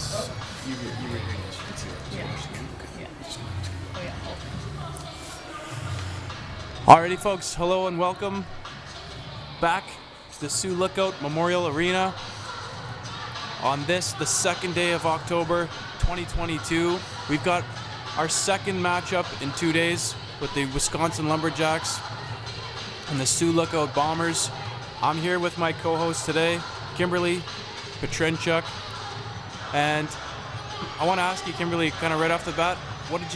You were here yesterday too. Yeah. Oh yeah. Alrighty, folks. Hello and welcome back to the Sioux Lookout Memorial Arena on this, the second day of October 2022. We've got our second matchup in 2 days with the Wisconsin Lumberjacks and the Sioux Lookout Bombers. I'm here with my co-host today, Kimberly Petrenchuk, and I want to ask you, Kimberly, kind of right off the bat, what did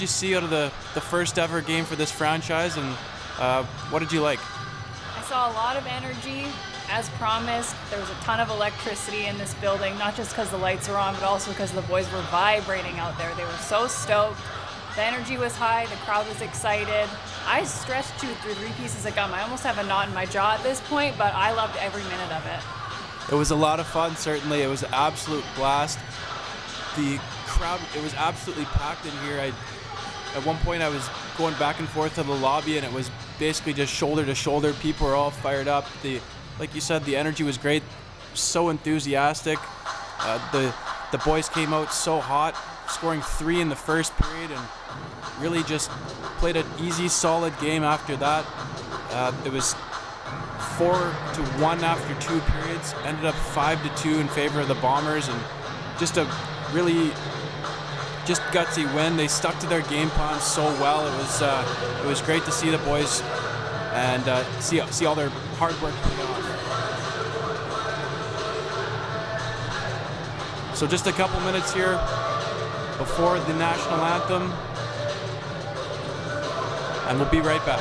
you see out of the first ever game for this franchise, and what did you like? I saw a lot of energy, as promised. There was a ton of electricity in this building, not just because the lights were on, but also because the boys were vibrating out there. They were so stoked. The energy was high. The crowd was excited. I stretched through 3 pieces of gum. I almost have a knot in my jaw at this point, but I loved every minute of it. It was a lot of fun, certainly. It was an absolute blast. The crowd, it was absolutely packed in here. At one point I was going back and forth to the lobby, and it was basically just shoulder to shoulder. People were all fired up. Like you said, the energy was great, so enthusiastic. The boys came out so hot, scoring 3 in the first period, and really just played an easy, solid game after that. It was 4-1 after 2 periods, ended up 5-2 in favor of the Bombers, and just a really just gutsy win. They stuck to their game plan so well. It was great to see the boys and see all their hard work pay off. So just a couple minutes here before the national anthem, and we'll be right back.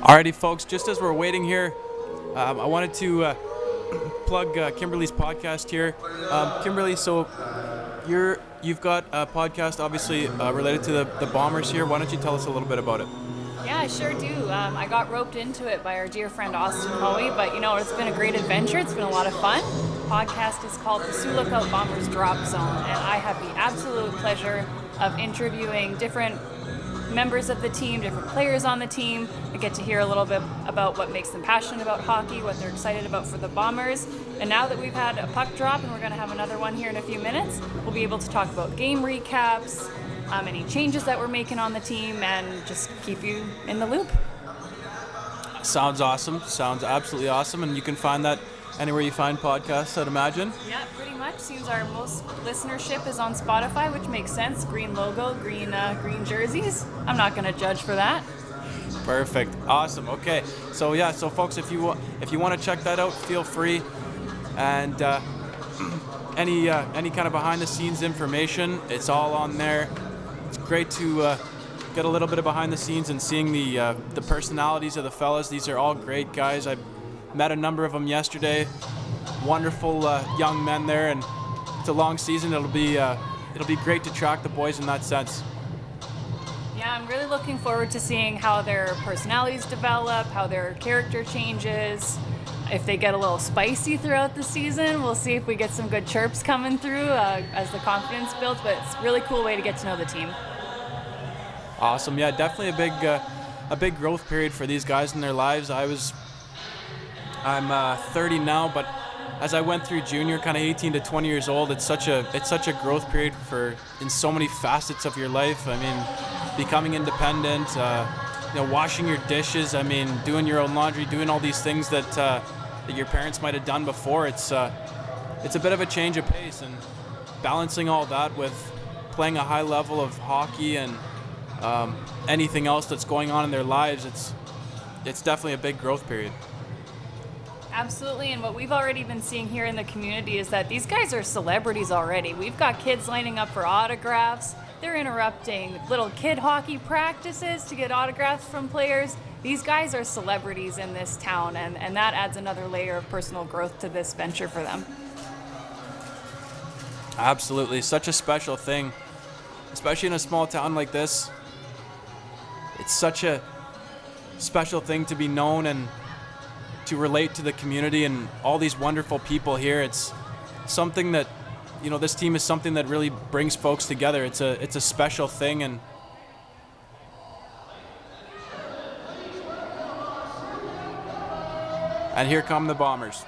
Alrighty, folks, just as we're waiting here, I wanted to plug Kimberly's podcast here. Kimberly, so you've got a podcast obviously related to the Bombers here. Why don't you tell us a little bit about it? Yeah, I sure do. I got roped into it by our dear friend Austin Hoey, but it's been a great adventure. It's been a lot of fun. The podcast is called the Sioux Lookout Bombers Drop Zone, and I have the absolute pleasure of interviewing different members of the team, different players on the team. I get to hear a little bit about what makes them passionate about hockey, what they're excited about for the Bombers. And now that we've had a puck drop, and we're going to have another one here in a few minutes, we'll be able to talk about game recaps, any changes that we're making on the team, and just keep you in the loop. Sounds awesome. Sounds absolutely awesome. And you can find that anywhere you find podcasts, I'd imagine. Yeah, pretty much. Seems our most listenership is on Spotify, which makes sense. Green logo, green jerseys. I'm not going to judge for that. Perfect. Awesome. Okay. So yeah. So folks, if you want to check that out, feel free. And any kind of behind the scenes information, it's all on there. It's great to get a little bit of behind the scenes and seeing the personalities of the fellas. These are all great guys. I met a number of them yesterday. Wonderful young men there, and it's a long season. It'll be great to track the boys in that sense. Yeah, I'm really looking forward to seeing how their personalities develop, how their character changes. If they get a little spicy throughout the season, we'll see if we get some good chirps coming through as the confidence builds. But it's a really cool way to get to know the team. Awesome. Yeah, definitely a big growth period for these guys in their lives. I'm 30 now, but as I went through junior, kind of 18 to 20 years old, it's such a growth period in so many facets of your life. I mean, becoming independent, washing your dishes. I mean, doing your own laundry, doing all these things that your parents might have done before. It's a bit of a change of pace, and balancing all that with playing a high level of hockey and anything else that's going on in their lives, it's definitely a big growth period. Absolutely, and what we've already been seeing here in the community is that these guys are celebrities already. We've got kids lining up for autographs. They're interrupting little kid hockey practices to get autographs from players. These guys are celebrities in this town, and that adds another layer of personal growth to this venture for them. Absolutely. Such a special thing, especially in a small town like this. It's such a special thing to be known and to relate to the community and all these wonderful people here. It's something that, this team is something that really brings folks together. It's a special thing, and here come the Bombers.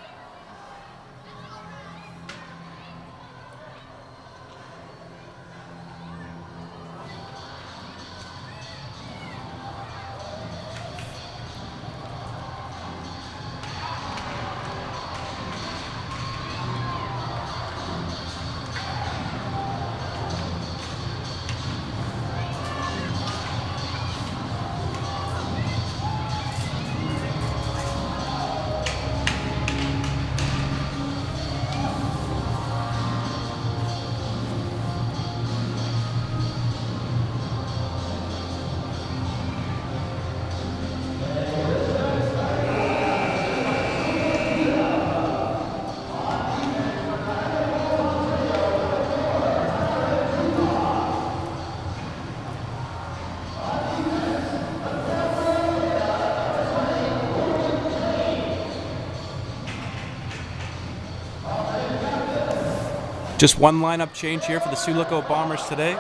Just one lineup change here for the Sioux Bombers today.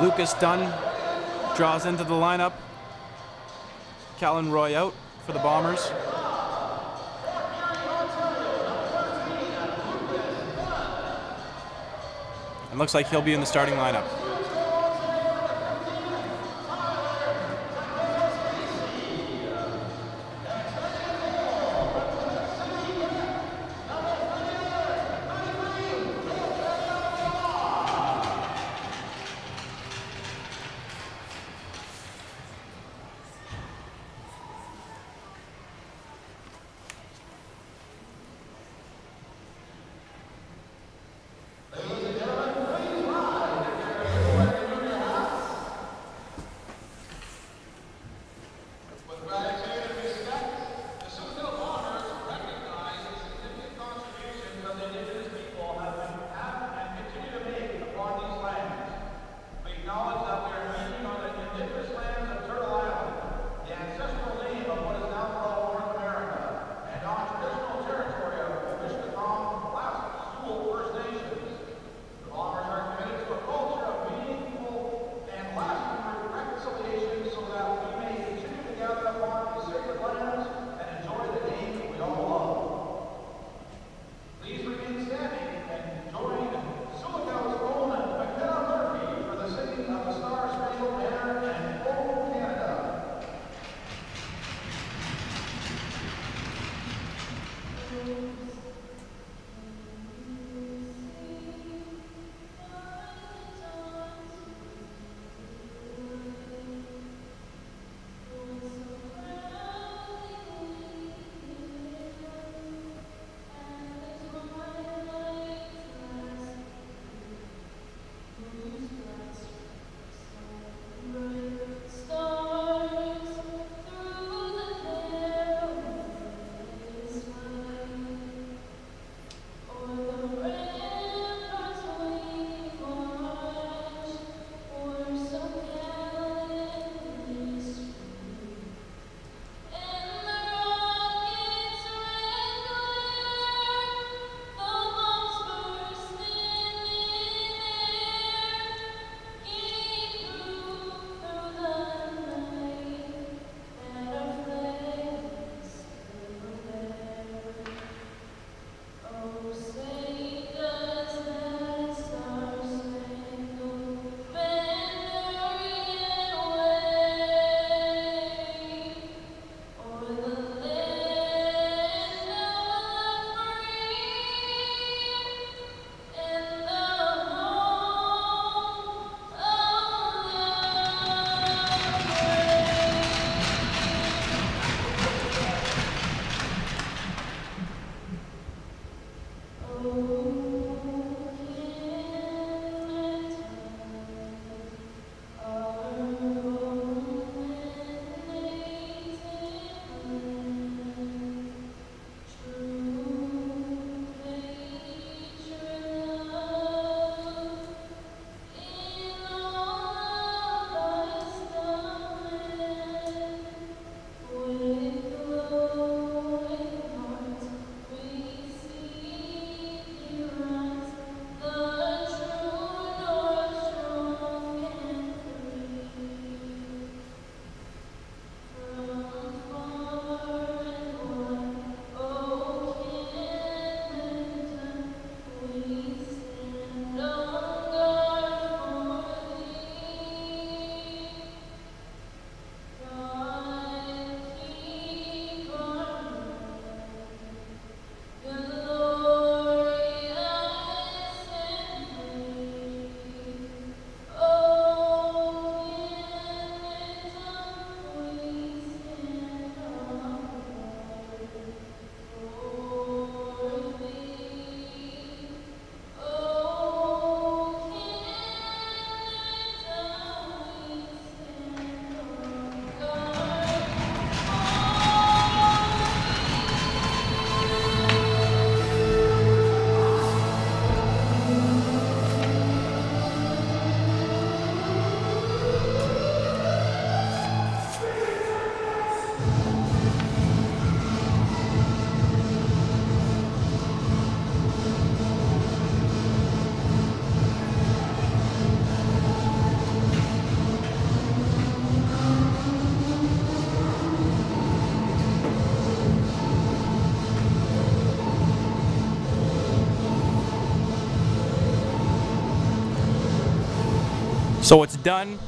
Lucas Dunn draws into the lineup. Callan Roy out for the Bombers. And looks like he'll be in the starting lineup. So it's done.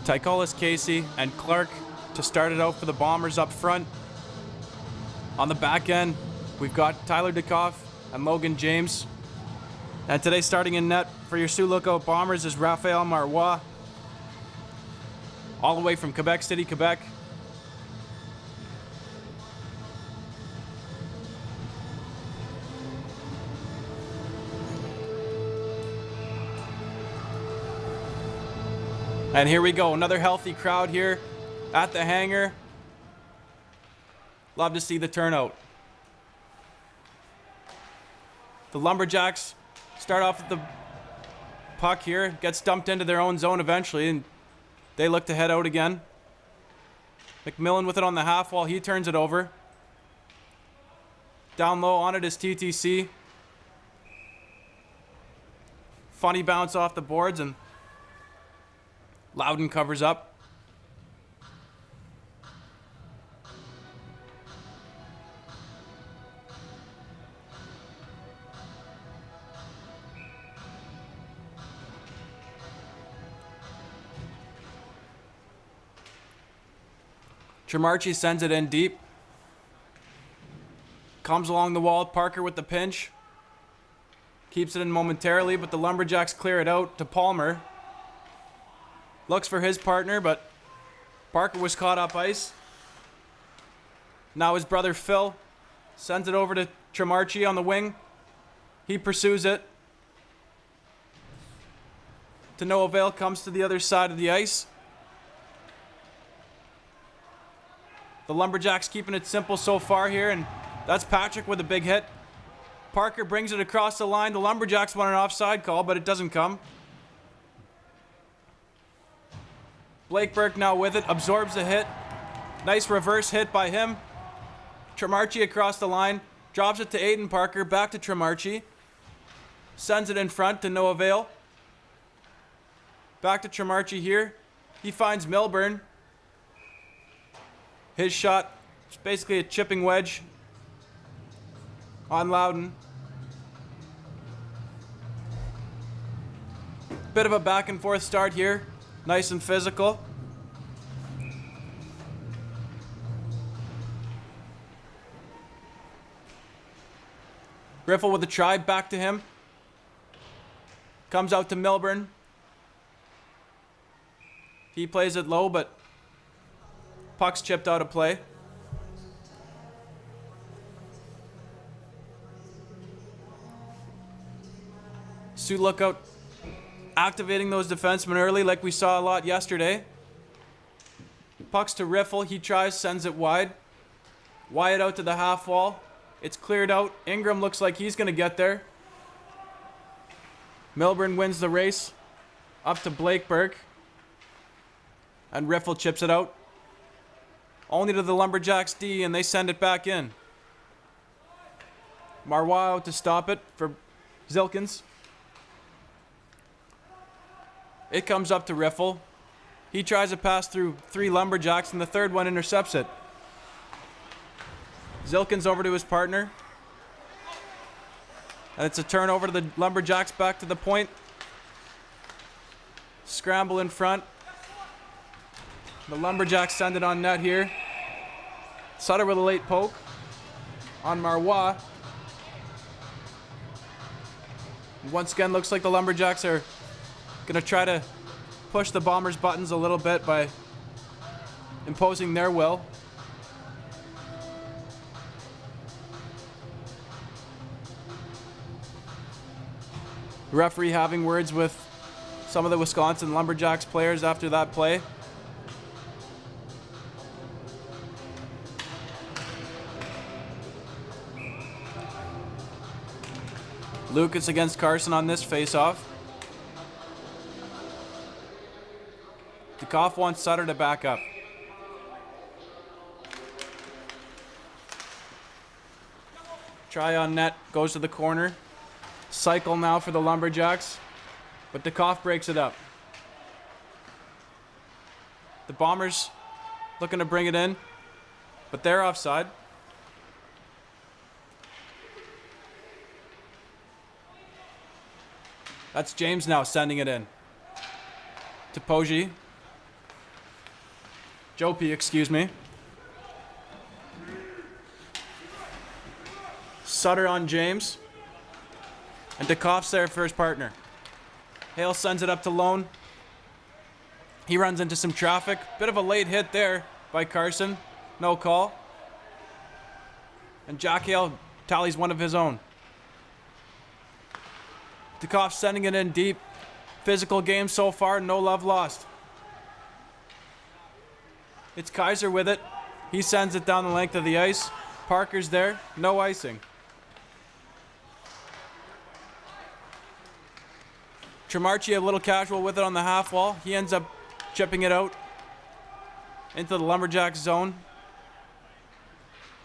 Tycolis, Casey, and Clark to start it out for the Bombers up front. On the back end, we've got Tyler Dukoff and Logan James. And today starting in net for your Sioux Lookout Bombers is Raphael Marois, all the way from Quebec City, Quebec. And here we go, another healthy crowd here at the hangar. Love to see the turnout. The Lumberjacks start off with the puck here, gets dumped into their own zone eventually, and they look to head out again. McMillan with it on the half wall, he turns it over. Down low on it is TTC. Funny bounce off the boards, and Loudon covers up. Tremarchi sends it in deep. Comes along the wall, Parker with the pinch. Keeps it in momentarily, but the Lumberjacks clear it out to Palmer. Looks for his partner, but Parker was caught up ice. Now his brother Phil sends it over to Tremarchi on the wing. He pursues it. To no avail, comes to the other side of the ice. The Lumberjacks keeping it simple so far here, and that's Patrick with a big hit. Parker brings it across the line. The Lumberjacks want an offside call, but it doesn't come. Blake Burke now with it, absorbs the hit. Nice reverse hit by him. Tremarchi across the line, drops it to Aiden Parker, back to Tremarchi. Sends it in front to no avail. Back to Tremarchi here. He finds Milburn. His shot is basically a chipping wedge on Loudon. Bit of a back and forth start here. Nice and physical. Griffel with a try, back to him. Comes out to Milburn. He plays it low, but puck's chipped out of play. Sioux Lookout activating those defensemen early like we saw a lot yesterday. Puck's to Riffle. He tries, sends it wide. Wyatt out to the half wall. It's cleared out. Ingram looks like he's going to get there. Milburn wins the race up to Blake Burke. And Riffle chips it out. Only to the Lumberjacks D, and they send it back in. Marois out to stop it for Zilkins. It comes up to Riffle. He tries to pass through 3 Lumberjacks, and the third one intercepts it. Zilkins over to his partner. And it's a turnover to the Lumberjacks, back to the point. Scramble in front. The Lumberjacks send it on net here. Sutter with a late poke on Marois. Once again, looks like the Lumberjacks are going to try to push the Bombers' buttons a little bit by imposing their will. The referee having words with some of the Wisconsin Lumberjacks players after that play. Lucas against Carson on this face-off. Dukoff wants Sutter to back up. Try on net, goes to the corner. Cycle now for the Lumberjacks, but Dukoff breaks it up. The Bombers looking to bring it in, but they're offside. That's James now sending it in. to Poggi. Jopi, excuse me. Sutter on James. And Dukoff's there for his partner. Hale sends it up to Lone. He runs into some traffic. Bit of a late hit there by Carson. No call. And Jack Hale tallies one of his own. Dukoff sending it in deep. Physical game so far, no love lost. It's Kaiser with it. He sends it down the length of the ice. Parker's there, no icing. Tremarchi a little casual with it on the half wall. He ends up chipping it out into the Lumberjacks zone.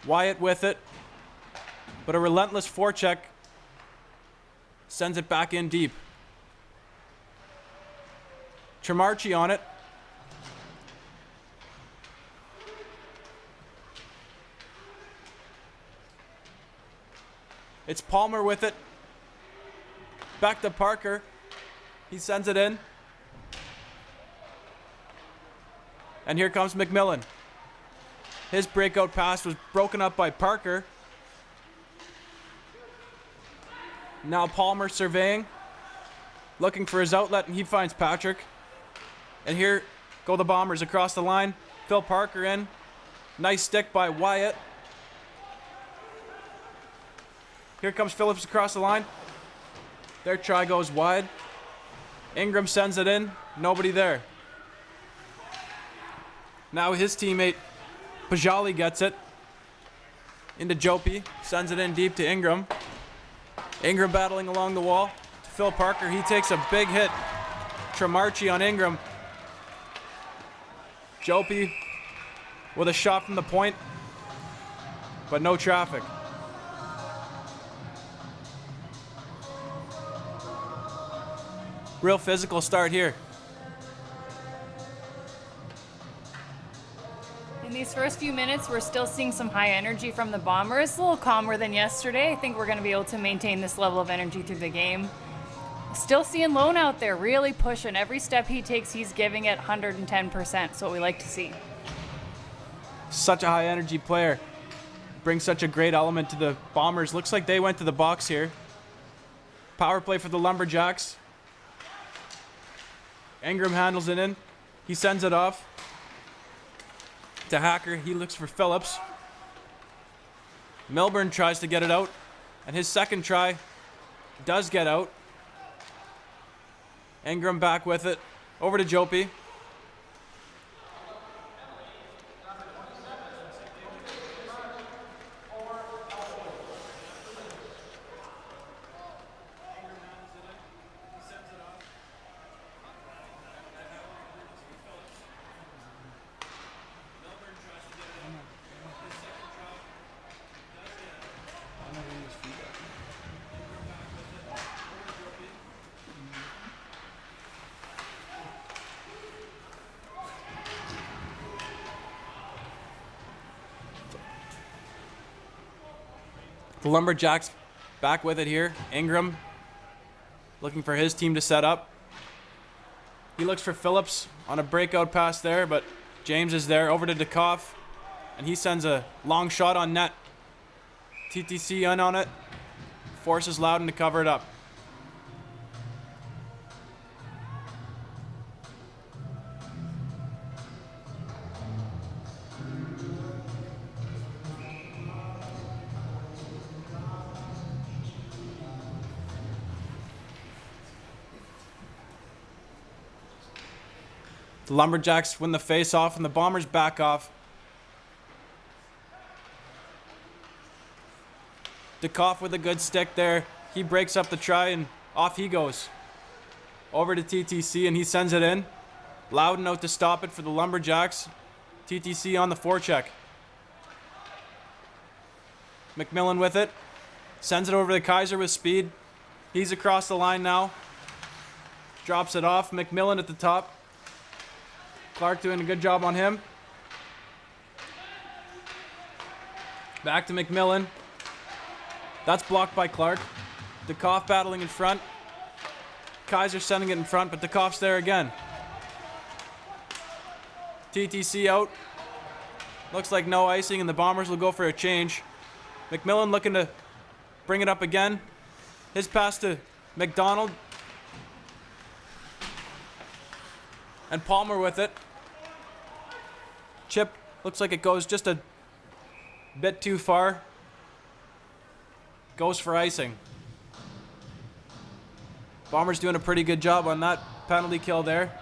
Wyatt with it. But a relentless forecheck sends it back in deep. Tremarchi on it. It's Palmer with it. Back to Parker. He sends it in. And here comes McMillan. His breakout pass was broken up by Parker. Now Palmer surveying. Looking for his outlet, and he finds Patrick. And here go the Bombers across the line. Phil Parker in. Nice stick by Wyatt. Here comes Phillips across the line. Their try goes wide. Ingram sends it in. Nobody there. Now his teammate Pajali gets it. Into Jopi. Sends it in deep to Ingram. Ingram battling along the wall. To Phil Parker. He takes a big hit. Tremarchi on Ingram. Jopi with a shot from the point. But no traffic. Real physical start here. In these first few minutes, we're still seeing some high energy from the Bombers. A little calmer than yesterday. I think we're going to be able to maintain this level of energy through the game. Still seeing Lone out there really pushing. Every step he takes, he's giving it 110%. So what we like to see. Such a high energy player. Brings such a great element to the Bombers. Looks like they went to the box here. Power play for the Lumberjacks. Ingram handles it in. He sends it off to Hacker. He looks for Phillips. Milburn tries to get it out, and his second try does get out. Ingram back with it. Over to Jopi. The Lumberjacks back with it here. Ingram looking for his team to set up. He looks for Phillips on a breakout pass there, but James is there. Over to Dukoff, and he sends a long shot on net. TTC in on it. Forces Loudon to cover it up. The Lumberjacks win the face-off, and the Bombers back off. Dukoff with a good stick there. He breaks up the try, and off he goes. Over to TTC, and he sends it in. Loudon out to stop it for the Lumberjacks. TTC on the forecheck. McMillan with it. Sends it over to Kaiser with speed. He's across the line now. Drops it off. McMillan at the top. Clark doing a good job on him. Back to McMillan. That's blocked by Clark. Dukoff battling in front. Kaiser sending it in front, but Dukoff's there again. TTC out. Looks like no icing, and the Bombers will go for a change. McMillan looking to bring it up again. His pass to McDonald. And Palmer with it. Chip looks like it goes just a bit too far. Goes for icing. Bombers doing a pretty good job on that penalty kill there.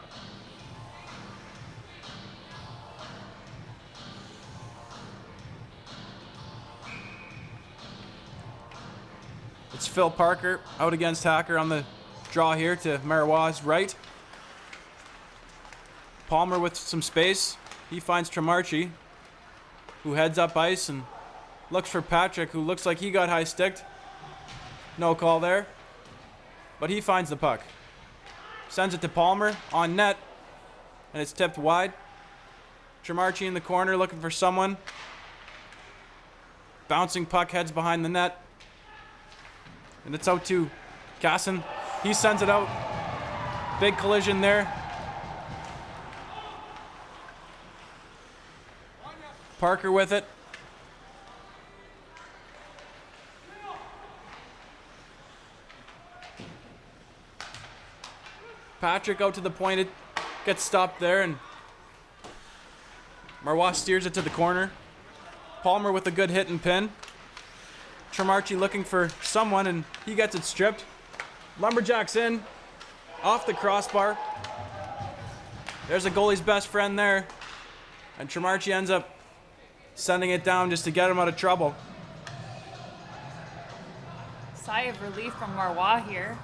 It's Phil Parker out against Hacker on the draw here to Marois' right. Palmer with some space. He finds Tremarchi, who heads up ice and looks for Patrick, who looks like he got high-sticked. No call there. But he finds the puck. Sends it to Palmer on net, and it's tipped wide. Tremarchi in the corner looking for someone. Bouncing puck heads behind the net. And it's out to Casson. He sends it out. Big collision there. Parker with it. Patrick out to the point. It gets stopped there, and Marois steers it to the corner. Palmer with a good hit and pin. Tremarchi looking for someone, and he gets it stripped. Lumberjacks in. Off the crossbar. There's a goalie's best friend there. And Tremarchi ends up sending it down just to get him out of trouble. Sigh of relief from Marois here.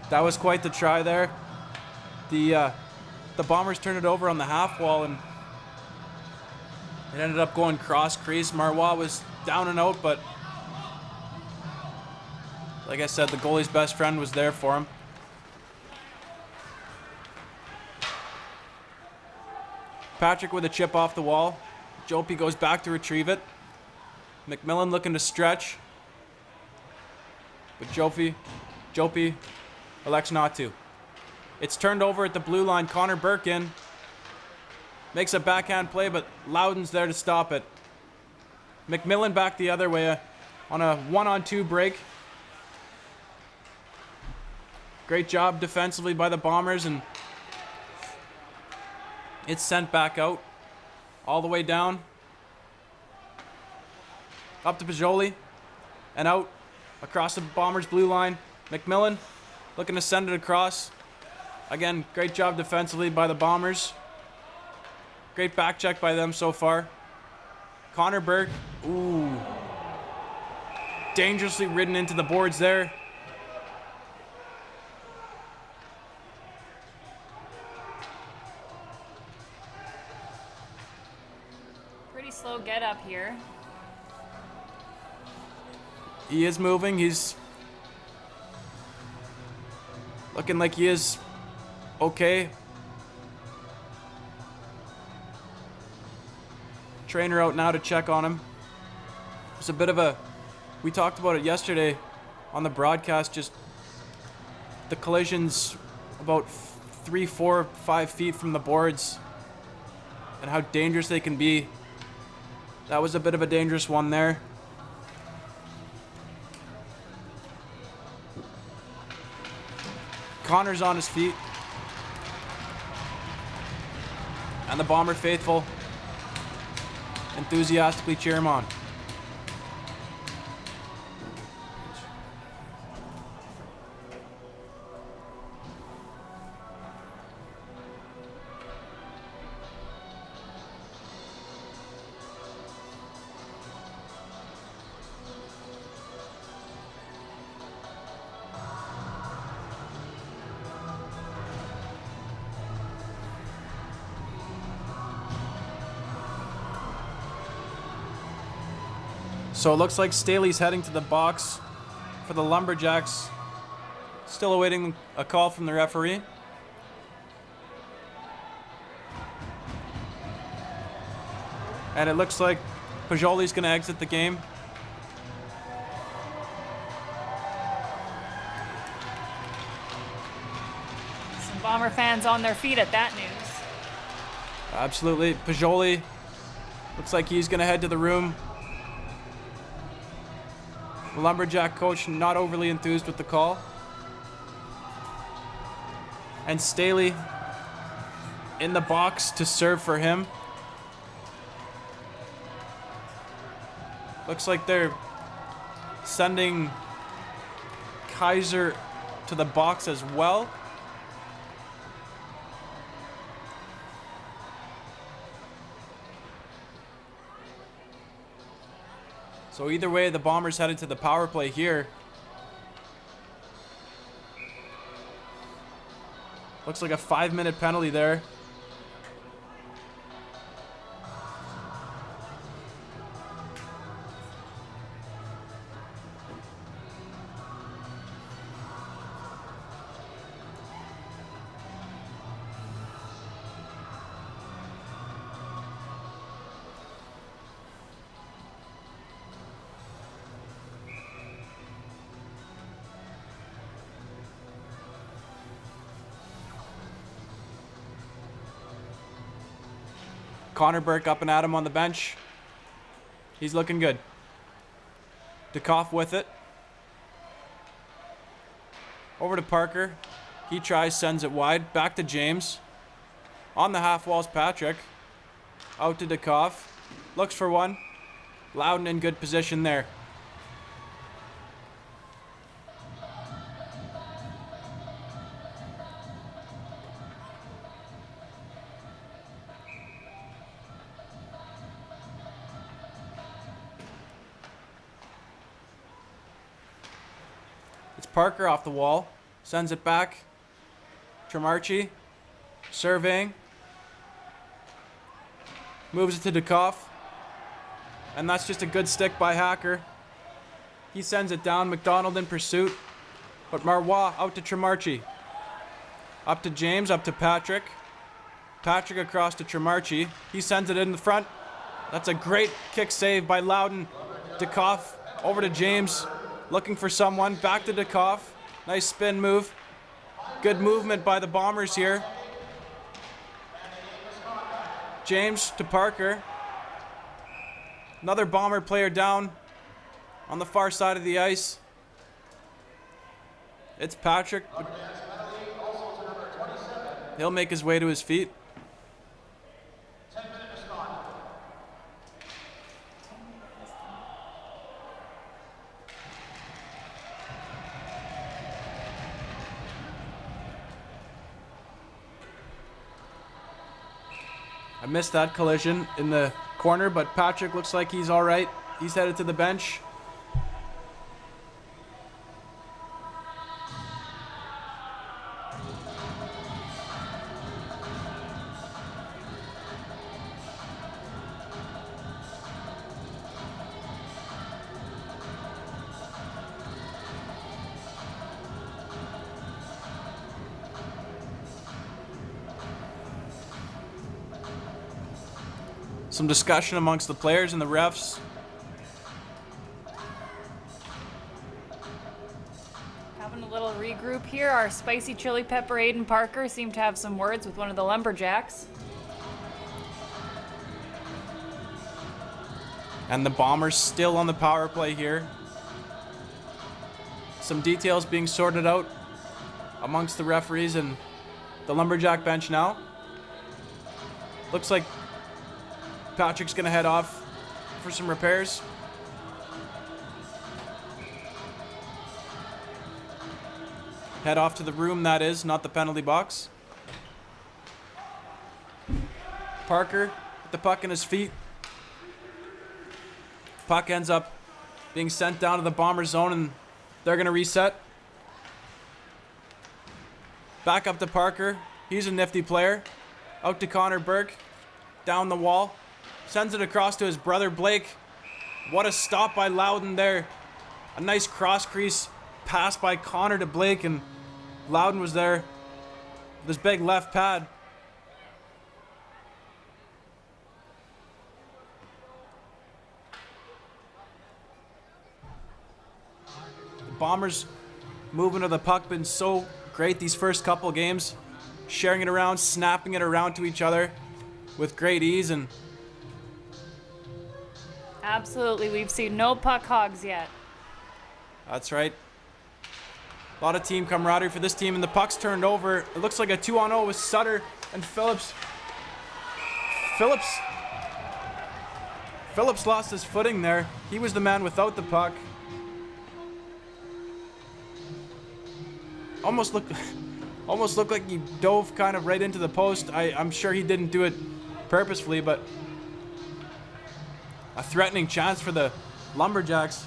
That was quite the try there. The Bombers turned it over on the half wall, and it ended up going cross crease. Marois was down and out, but like I said, the goalie's best friend was there for him. Patrick with a chip off the wall. Jopie goes back to retrieve it. McMillan looking to stretch, but Jopie elects not to. It's turned over at the blue line. Connor Burke in. Makes a backhand play, but Loudon's there to stop it. McMillan back the other way on a 1-on-2 break. Great job defensively by the Bombers, and it's sent back out. All the way down. Up to Pajoli. And out across the Bombers' blue line. McMillan looking to send it across. Again, great job defensively by the Bombers. Great back check by them so far. Connor Burke. Ooh. Dangerously ridden into the boards there. Pretty slow get up here. He is moving. He's looking like he is okay. Trainer out now to check on him. It's a bit of a, we talked about it yesterday on the broadcast, just the collisions about 3, 4, 5 feet from the boards and how dangerous they can be. That was a bit of a dangerous one there. Connor's on his feet. And the Bomber faithful enthusiastically cheer him on. So it looks like Staley's heading to the box for the Lumberjacks. Still awaiting a call from the referee. And it looks like Pajoli's going to exit the game. Some Bomber fans on their feet at that news. Absolutely. Pajoli looks like he's going to head to the room. The Lumberjack coach not overly enthused with the call. And Staley in the box to serve for him. Looks like they're sending Kaiser to the box as well. So either way, the Bombers headed to the power play here. Looks like a 5-minute penalty there. Connor Burke up and at him on the bench. He's looking good. DeKoff with it. Over to Parker. He tries, sends it wide. Back to James. On the half wall's Patrick. Out to DeKoff. Looks for one. Loudon in good position there. Parker off the wall, sends it back. Tremarchi, surveying. Moves it to DeKoff. And that's just a good stick by Hacker. He sends it down, McDonald in pursuit. But Marois out to Tremarchi. Up to James, up to Patrick. Patrick across to Tremarchi. He sends it in the front. That's a great kick save by Loudon. DeKoff over to James. Looking for someone, back to DeKoff. Nice spin move. Good movement by the Bombers here. James to Parker. Another Bomber player down on the far side of the ice. It's Patrick. He'll make his way to his feet. I missed that collision in the corner, but Patrick looks like he's all right. He's headed to the bench. Some discussion amongst the players and the refs. Having a little regroup here. Our spicy chili pepper Aiden Parker seemed to have some words with one of the Lumberjacks. And the Bombers still on the power play here. Some details being sorted out amongst the referees and the Lumberjack bench now. Looks like Patrick's going to head off for some repairs. Head off to the room, that is, not the penalty box. Parker with the puck in his feet. Puck ends up being sent down to the Bomber zone, and they're going to reset. Back up to Parker. He's a nifty player. Out to Connor Burke. Down the wall. Sends it across to his brother Blake. What a stop by Loudon there. A nice cross crease pass by Connor to Blake, and Loudon was there with his big left pad. The Bombers movement of the puck been so great these first couple games. Sharing it around, snapping it around to each other. with great ease. And Absolutely. We've seen no puck hogs yet. that's right. A lot of team camaraderie for this team, and the puck's turned over. It looks like a 2-on-0 with Sutter and Phillips. Phillips lost his footing there. He was the man without the puck. Almost looked like he dove kind of right into the post. I'm sure he didn't do it purposefully, but a threatening chance for the Lumberjacks.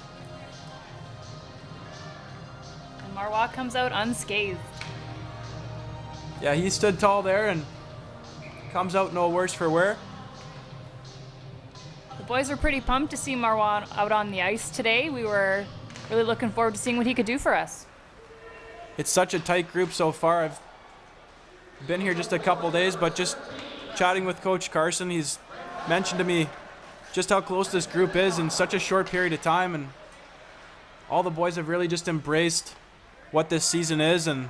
And Marois comes out unscathed. Yeah, he stood tall there and comes out no worse for wear. The boys are pretty pumped to see Marois out on the ice today. We were really looking forward to seeing what he could do for us. It's such a tight group so far. I've been here just a couple days, but just chatting with Coach Carson, he's mentioned to me just how close this group is in such a short period of time, and all the boys have really just embraced what this season is and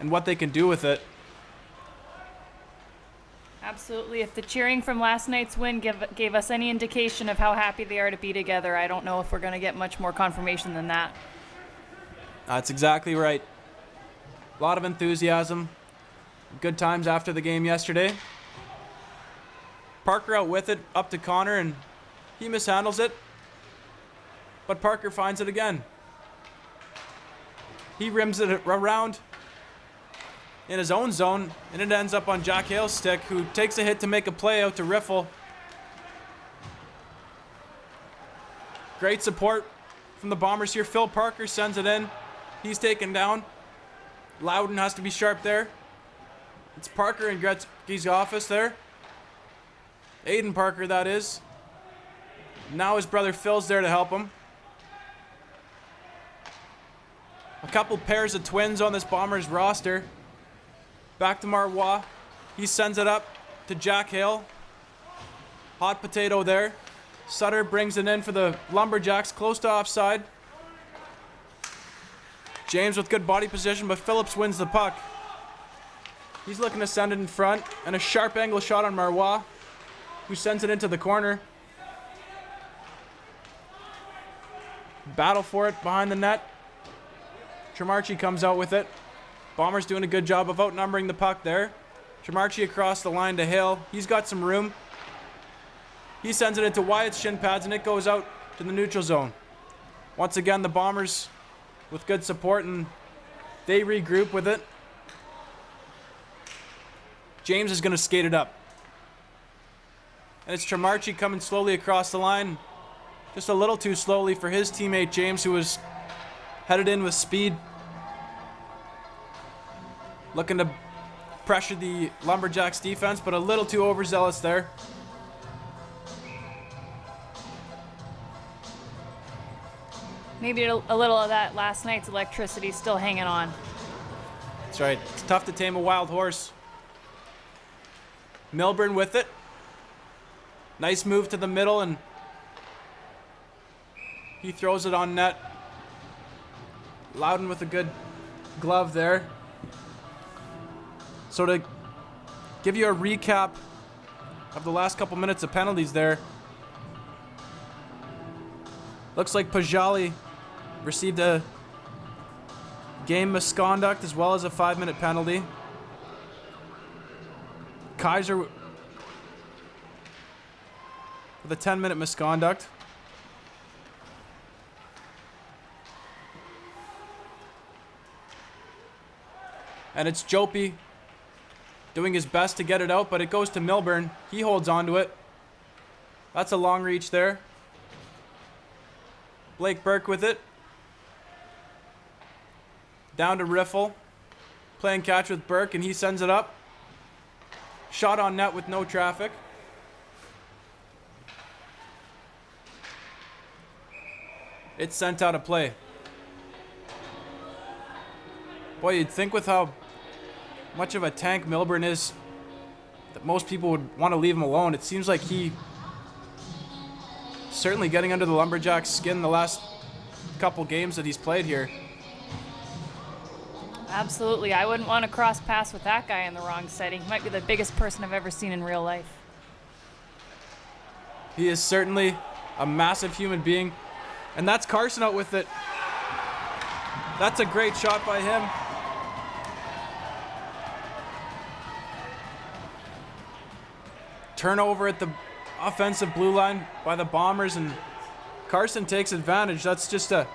what they can do with it. Absolutely. If the cheering from last night's win gave us any indication of how happy they are to be together, I don't know if we're going to get much more confirmation than that. That's exactly right. A lot of enthusiasm. Good times after the game yesterday. Parker out with it, up to Connor, and he mishandles it. But Parker finds it again. He rims it around in his own zone, and it ends up on Jack Hale's stick, who takes a hit to make a play out to Riffle. Great support from the Bombers here. Phil Parker sends it in. He's taken down. Loudon has to be sharp there. It's Parker in Gretzky's office there. Aiden Parker, that is. Now his brother Phil's there to help him. A couple pairs of twins on this Bombers roster. Back to Marois. He sends it up to Jack Hale. Hot potato there. Sutter brings it in for the Lumberjacks, close to offside. James with good body position, but Phillips wins the puck. He's looking to send it in front, and a sharp angle shot on Marois, who sends it into the corner. Battle for it behind the net. Tremarchi comes out with it. Bombers doing a good job of outnumbering the puck there. Tremarchi across the line to Hale. He's got some room. He sends it into Wyatt's shin pads, and it goes out to the neutral zone. Once again, the Bombers with good support, and they regroup with it. James is going to skate it up. And it's Tremarchi coming slowly across the line. Just a little too slowly for his teammate James, who was headed in with speed. Looking to pressure the Lumberjacks defense, but a little too overzealous there. Maybe a little of that last night's electricity still hanging on. That's right. It's tough to tame a wild horse. Milburn with it. Nice move to the middle, and he throws it on net. Loudon with a good glove there. So to give you a recap of the last couple minutes of penalties there, looks like Pajali received a game misconduct as well as a 5-minute penalty. Kaiser with a 10-minute misconduct. And it's Jopi doing his best to get it out, but it goes to Milburn. He holds on to it. That's a long reach there. Blake Burke with it. Down to Riffle. Playing catch with Burke, and he sends it up. Shot on net with no traffic. It's sent out of play. Boy, you'd think with how much of a tank Milburn is that most people would want to leave him alone. It seems like he certainly getting under the Lumberjacks' skin the last couple games that he's played here. Absolutely. I wouldn't want to cross paths with that guy in the wrong setting. He might be the biggest person I've ever seen in real life. He is certainly a massive human being. And that's Carson out with it. That's a great shot by him. Turnover at the offensive blue line by the Bombers, and Carson takes advantage. That's just a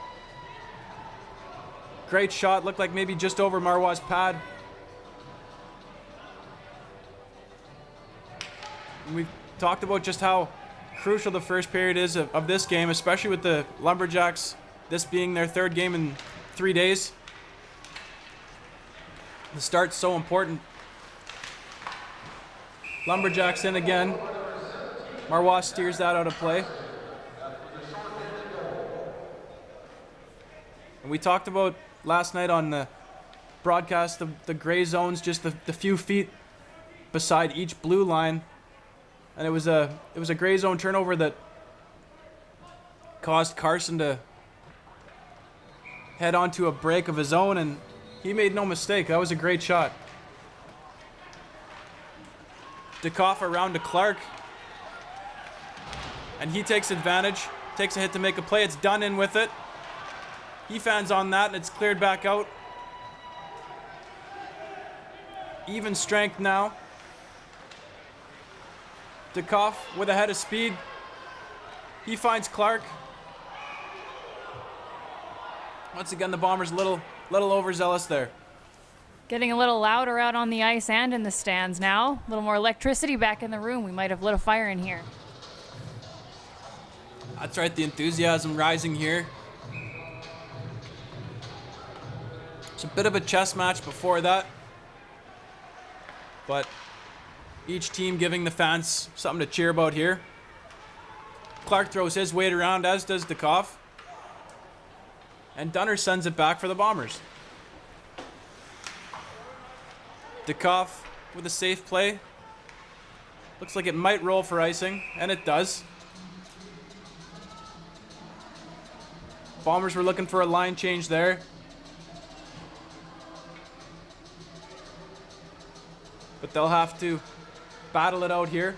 great shot. Looked like maybe just over Marois' pad. And we've talked about just how crucial the first period is of this game, especially with the Lumberjacks, this being their third game in 3 days. The start's so important. Lumberjacks in again. Marois steers that out of play. And we talked about last night on the broadcast the gray zones, just the few feet beside each blue line. And it was a gray zone turnover that caused Carson to head onto a break of his own, and he made no mistake. That was a great shot. DeKoff around to Clark, and he takes advantage, takes a hit to make a play. It's done in with it. He fans on that, and it's cleared back out. Even strength now. DeKoff with a head of speed. He finds Clark. Once again, the Bombers a little overzealous there. Getting a little louder out on the ice and in the stands now. A little more electricity back in the room. We might have lit a fire in here. That's right, the enthusiasm rising here. It's a bit of a chess match before that, but each team giving the fans something to cheer about here. Clark throws his weight around, as does DeKoff. And Dunner sends it back for the Bombers. DeKoff with a safe play. Looks like it might roll for icing, and it does. Bombers were looking for a line change there. But they'll have to battle it out here.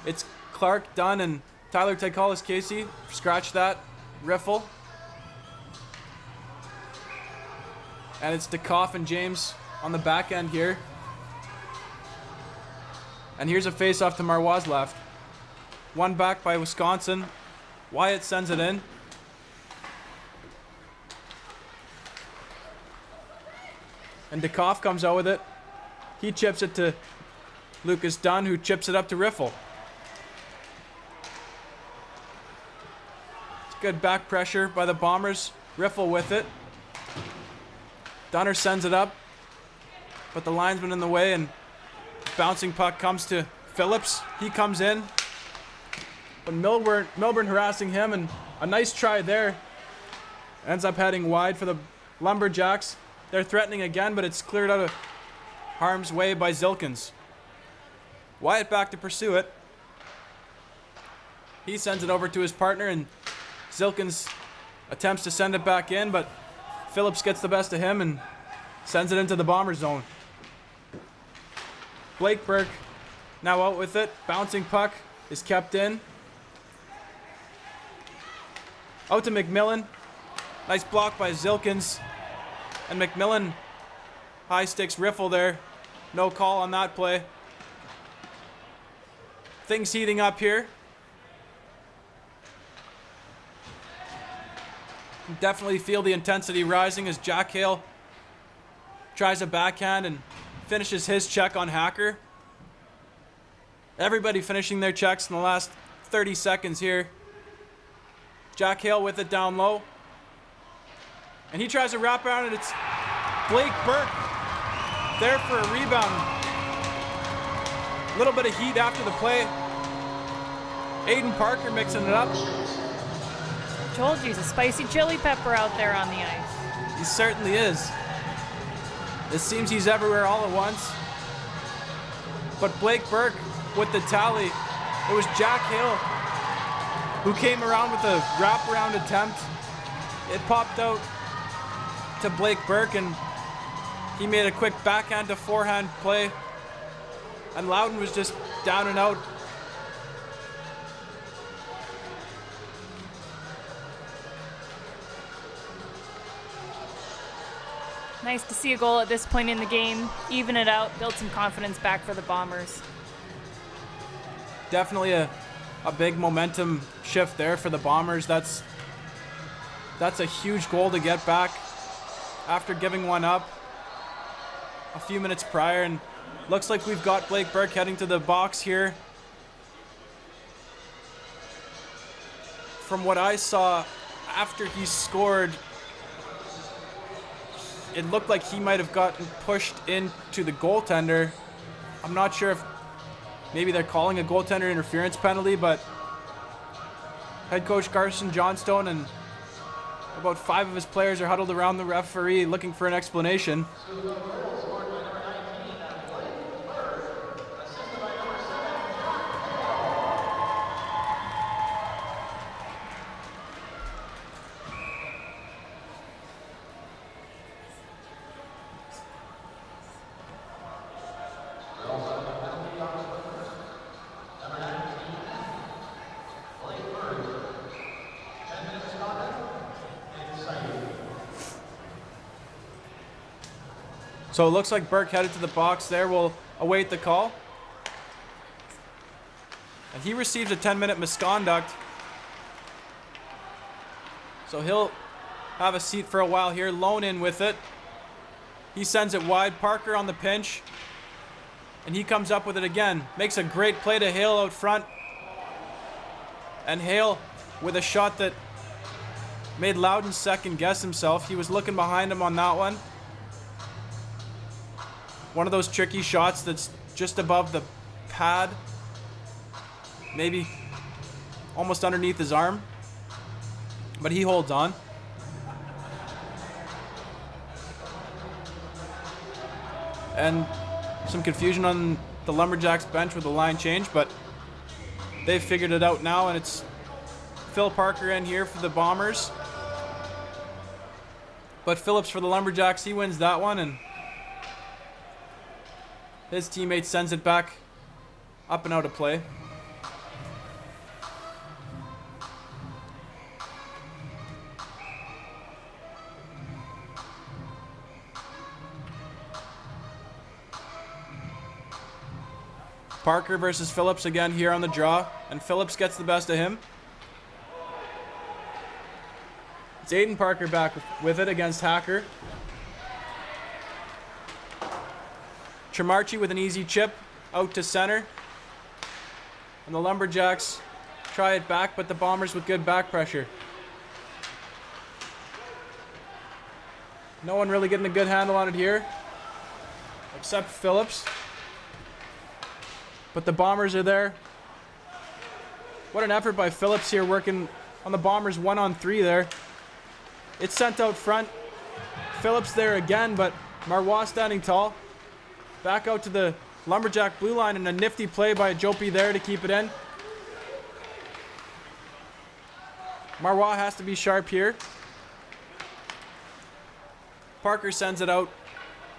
It's Clark, Dunn, and Tyler Tykalis Casey. Scratch that. Riffle. And it's DeKoff and James on the back end here. And here's a face-off to Marois' left. One back by Wisconsin. Wyatt sends it in. And DeKoff comes out with it. He chips it to Lucas Dunn, who chips it up to Riffle. It's good back pressure by the Bombers. Riffle with it. Dunner sends it up, but the linesman in the way, and bouncing puck comes to Phillips. He comes in, but Milburn harassing him, and a nice try there. Ends up heading wide for the Lumberjacks. They're threatening again, but it's cleared out of harm's way by Zilkins. Wyatt back to pursue it. He sends it over to his partner, and Zilkins attempts to send it back in, but Phillips gets the best of him and sends it into the Bomber zone. Blake Burke now out with it. Bouncing puck is kept in. Out to McMillan. Nice block by Zilkins. And McMillan high sticks Riffle there. No call on that play. Things heating up here. Definitely feel the intensity rising as Jack Hale tries a backhand and finishes his check on Hacker. Everybody finishing their checks in the last 30 seconds here. Jack Hale with it down low. And he tries a wraparound, and it's Blake Burke there for a rebound. A little bit of heat after the play. Aiden Parker mixing it up. Told you, he's a spicy chili pepper out there on the ice. He certainly is. It seems he's everywhere all at once. But Blake Burke with the tally. It was Jack Hale who came around with a wraparound attempt. It popped out to Blake Burke, and he made a quick backhand to forehand play. And Loudon was just down and out. Nice to see a goal at this point in the game. Even it out, build some confidence back for the Bombers. Definitely a big momentum shift there for the Bombers. That's a huge goal to get back after giving one up a few minutes prior. And looks like we've got Blake Burke heading to the box here. From what I saw after he scored, it looked like he might have gotten pushed into the goaltender. I'm not sure if maybe they're calling a goaltender interference penalty, but head coach Carson Johnstone and about 5 of his players are huddled around the referee looking for an explanation. So it looks like Burke headed to the box there. We'll await the call. And he receives a 10-minute misconduct. So he'll have a seat for a while here. Lone in with it. He sends it wide. Parker on the pinch. And he comes up with it again. Makes a great play to Hale out front. And Hale with a shot that made Loudon second guess himself. He was looking behind him on that one. One of those tricky shots that's just above the pad. Maybe almost underneath his arm. But he holds on. And some confusion on the Lumberjacks bench with the line change, but they've figured it out now, and it's Phil Parker in here for the Bombers. But Phillips for the Lumberjacks, he wins that one, and his teammate sends it back up and out of play. Parker versus Phillips again here on the draw, and Phillips gets the best of him. It's Aiden Parker back with it against Hacker. Tremarchi with an easy chip out to center. And the Lumberjacks try it back, but the Bombers with good back pressure. No one really getting a good handle on it here, except Phillips. But the Bombers are there. What an effort by Phillips here, working on the Bombers 1-on-3 there. It's sent out front. Phillips there again, but Marois standing tall. Back out to the Lumberjack blue line, and a nifty play by Jopi there to keep it in. Marois has to be sharp here. Parker sends it out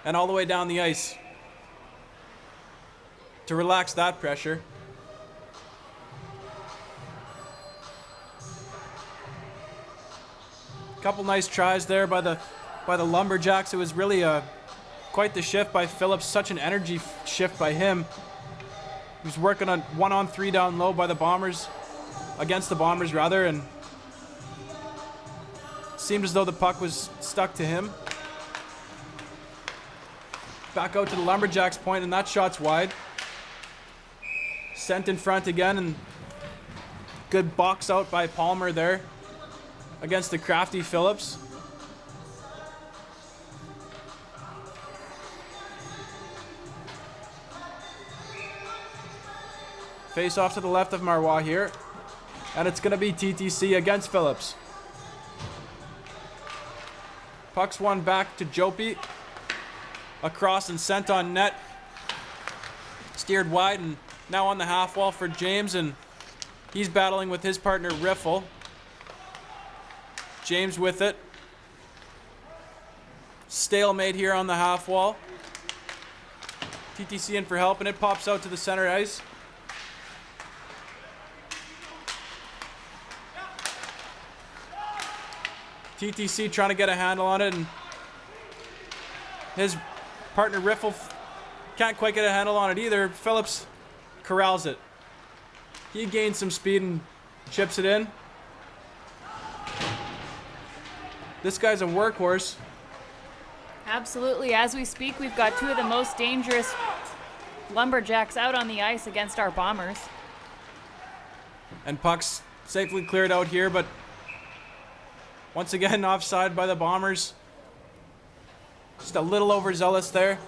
and all the way down the ice to relax that pressure. Couple nice tries there by the Lumberjacks. It was really quite the shift by Phillips. Such an energy shift by him. He was working on 1-on-3 down low by the Bombers, against the Bombers rather, and seemed as though the puck was stuck to him. Back out to the Lumberjacks point, and that shot's wide. Sent in front again, and good box out by Palmer there against the crafty Phillips. Face off to the left of Marois here, and it's going to be TTC against Phillips. Puck's won back to Jopi. Across and sent on net. Steered wide and now on the half wall for James, and he's battling with his partner Riffle. James with it. Stalemate here on the half wall. TTC in for help, and it pops out to the center ice. TTC trying to get a handle on it, and his partner Riffle can't quite get a handle on it either. Phillips corrals it. He gains some speed and chips it in. This guy's a workhorse. Absolutely. As we speak, we've got two of the most dangerous Lumberjacks out on the ice against our Bombers. And puck's safely cleared out here, but once again offside by the Bombers. Just a little overzealous there.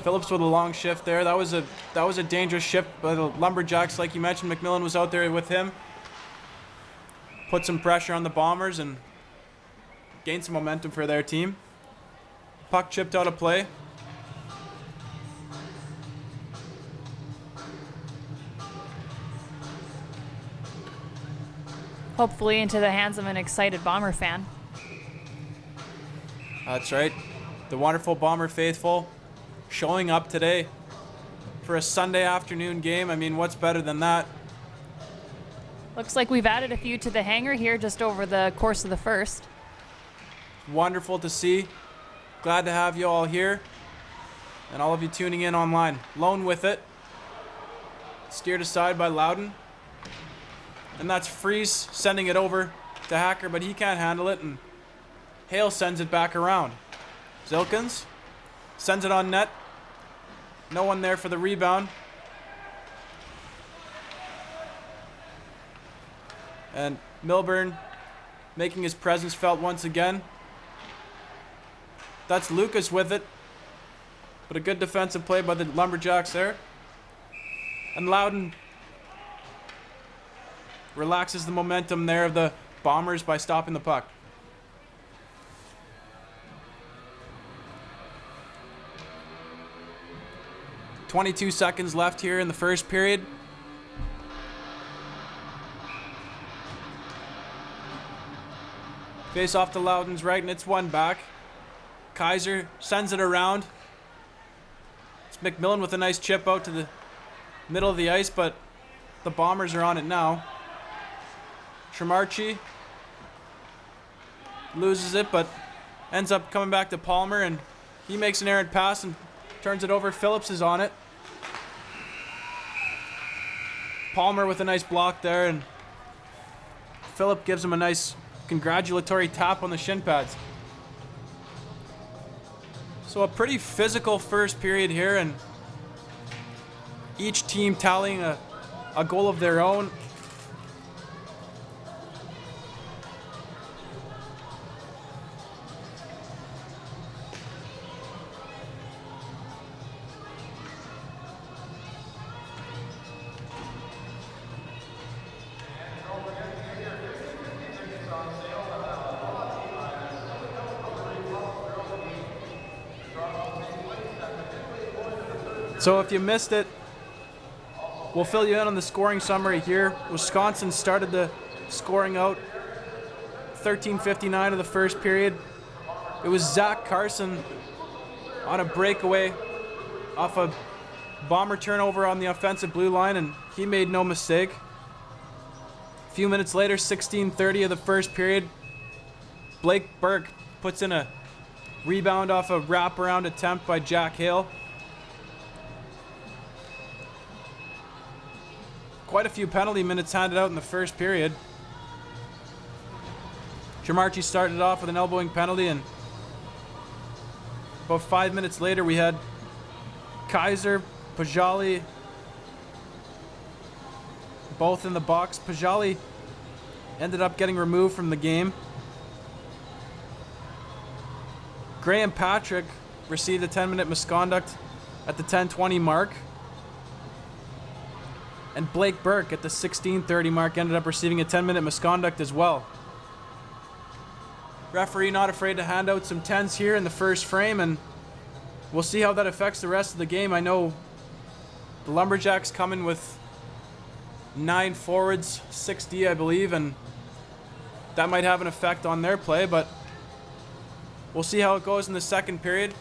Phillips with a long shift there. That was a dangerous shift by the Lumberjacks. Like you mentioned, McMillan was out there with him. Put some pressure on the Bombers and gained some momentum for their team. Puck chipped out of play. Hopefully into the hands of an excited Bomber fan. That's right. The wonderful Bomber faithful showing up today for a Sunday afternoon game. I mean, what's better than that? Looks like we've added a few to the hangar here just over the course of the first. Wonderful to see. Glad to have you all here and all of you tuning in online. Lone with it. Steered aside by Loudon. And that's Freeze sending it over to Hacker, but he can't handle it, and Hale sends it back around. Zilkins sends it on net. No one there for the rebound. And Milburn making his presence felt once again. That's Lucas with it. But a good defensive play by the Lumberjacks there. And Loudon relaxes the momentum there of the Bombers by stopping the puck. .22 seconds left here in the first period. Face off to Loudon's right, and it's one back. Kaiser sends it around. It's McMillan with a nice chip out to the middle of the ice, but the Bombers are on it now. Tremarchi loses it, but ends up coming back to Palmer, and he makes an errant pass and turns it over. Phillips is on it. Palmer with a nice block there, and Phillip gives him a nice congratulatory tap on the shin pads. So a pretty physical first period here, and each team tallying a goal of their own. So if you missed it, we'll fill you in on the scoring summary here. Wisconsin started the scoring out 13:59 of the first period. It was Zach Carson on a breakaway off a Bomber turnover on the offensive blue line, and he made no mistake. A few minutes later, 16:30 of the first period, Blake Burke puts in a rebound off a wraparound attempt by Jack Hale. Quite a few penalty minutes handed out in the first period. Tremarchi started off with an elbowing penalty, and about 5 minutes later we had Kaiser, Pajali, both in the box. Pajali ended up getting removed from the game. Graham Patrick received a 10-minute misconduct at the 10:20 mark. And Blake Burke at the 16:30 mark ended up receiving a 10-minute misconduct as well. Referee not afraid to hand out some 10s here in the first frame, and we'll see how that affects the rest of the game. I know the Lumberjacks come in with 9 forwards, 6D, I believe, and that might have an effect on their play, but we'll see how it goes in the second period.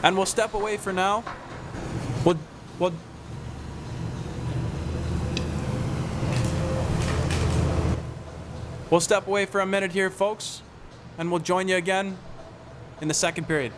And we'll step away for now. We'll step away for a minute here, folks, and we'll join you again in the second period.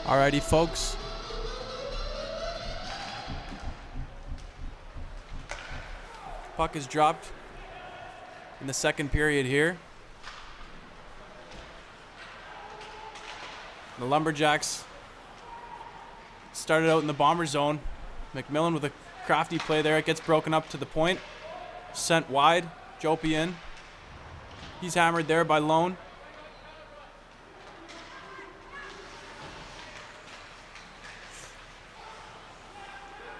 Alrighty, folks. Puck is dropped in the second period here. The Lumberjacks started out in the Bomber zone. McMillan with a crafty play there. It gets broken up to the point. Sent wide. Jopie in. He's hammered there by Lone.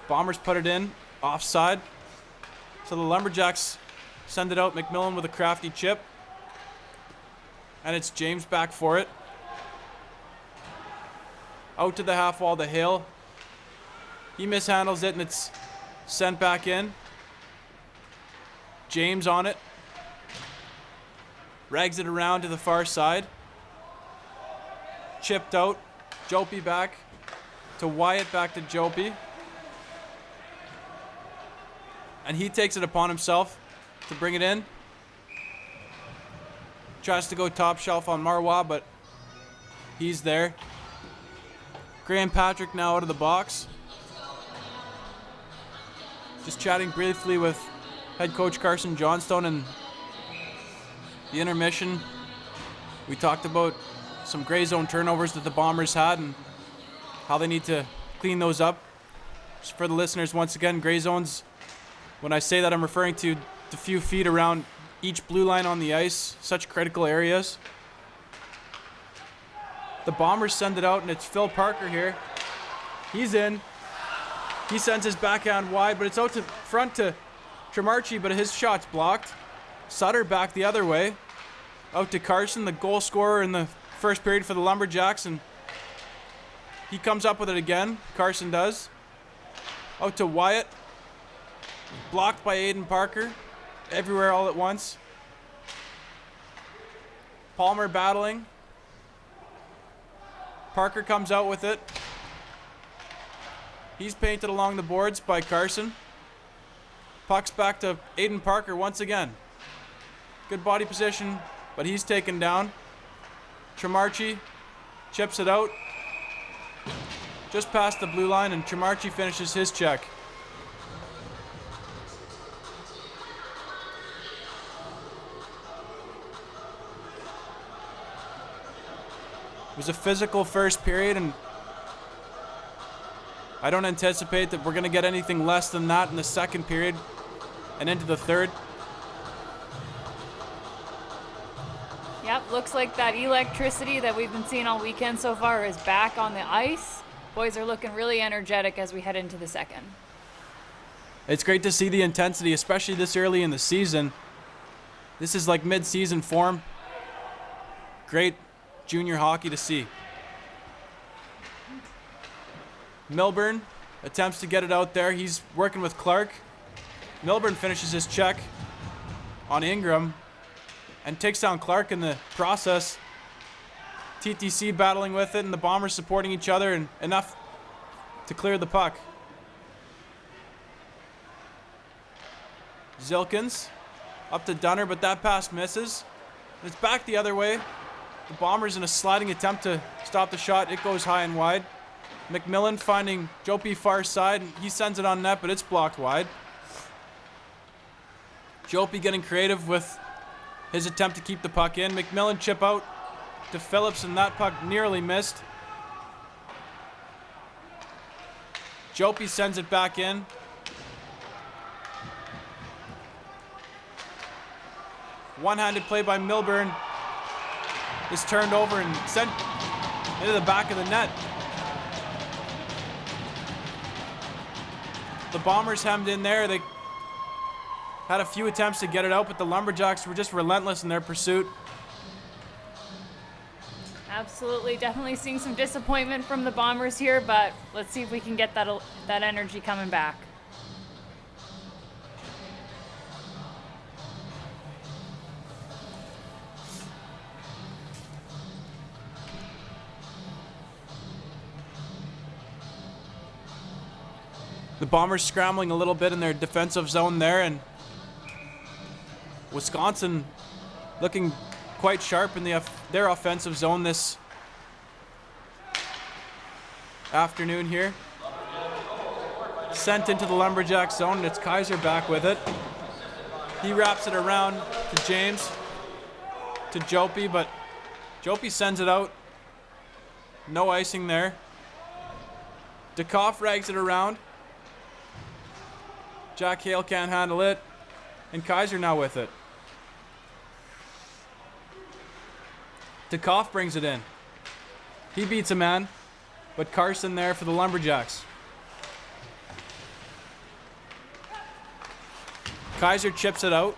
Bombers put it in. Offside. So the Lumberjacks send it out. McMillan with a crafty chip. And it's James back for it. Out to the half wall to Hale. He mishandles it and it's sent back in. James on it. Rags it around to the far side. Chipped out. Jopie back to Wyatt, back to Jopie. And he takes it upon himself to bring it in. Tries to go top shelf on Marois, but he's there. Graham Patrick now out of the box. Just chatting briefly with head coach Carson Johnstone in the intermission. We talked about some gray zone turnovers that the Bombers had and how they need to clean those up. Just for the listeners, once again, gray zones, when I say that, I'm referring to the few feet around each blue line on the ice, such critical areas. The Bombers send it out, and it's Phil Parker here. He's in. He sends his backhand wide, but it's out to front to Tremarchi, but his shot's blocked. Sutter back the other way. Out to Carson, the goal scorer in the first period for the Lumberjacks, and he comes up with it again. Carson does. Out to Wyatt. Blocked by Aiden Parker. Everywhere all at once. Palmer battling. Parker comes out with it. He's painted along the boards by Carson. Puck's back to Aiden Parker once again. Good body position, but he's taken down. Tremarchi chips it out. Just past the blue line, and Tremarchi finishes his check. It was a physical first period, and I don't anticipate that we're going to get anything less than that in the second period and into the third. Yep, looks like that electricity that we've been seeing all weekend so far is back on the ice. Boys are looking really energetic as we head into the second. It's great to see the intensity, especially this early in the season. This is like mid-season form. Great junior hockey to see. Milburn attempts to get it out there. He's working with Clark. Milburn finishes his check on Ingram and takes down Clark in the process. TTC battling with it, and the Bombers supporting each other, and enough to clear the puck. Zilkins up to Dunner, but that pass misses. It's back the other way. The Bombers in a sliding attempt to stop the shot. It goes high and wide. McMillan finding Jopie far side. He sends it on net, but it's blocked wide. Jopie getting creative with his attempt to keep the puck in. McMillan chip out to Phillips, and that puck nearly missed. Jopie sends it back in. One-handed play by Milburn is turned over and sent into the back of the net. The Bombers hemmed in there. They had a few attempts to get it out, but the Lumberjacks were just relentless in their pursuit. Absolutely, definitely seeing some disappointment from the Bombers here, but let's see if we can get that energy coming back. The Bombers scrambling a little bit in their defensive zone there, and Wisconsin looking quite sharp in their offensive zone this afternoon here. Sent into the Lumberjack zone, and it's Kaiser back with it. He wraps it around to James, to Jopie, but Jopie sends it out. No icing there. DeKoff rags it around. Jack Hale can't handle it, and Kaiser now with it. DeKoff brings it in. He beats a man, but Carson there for the Lumberjacks. Kaiser chips it out.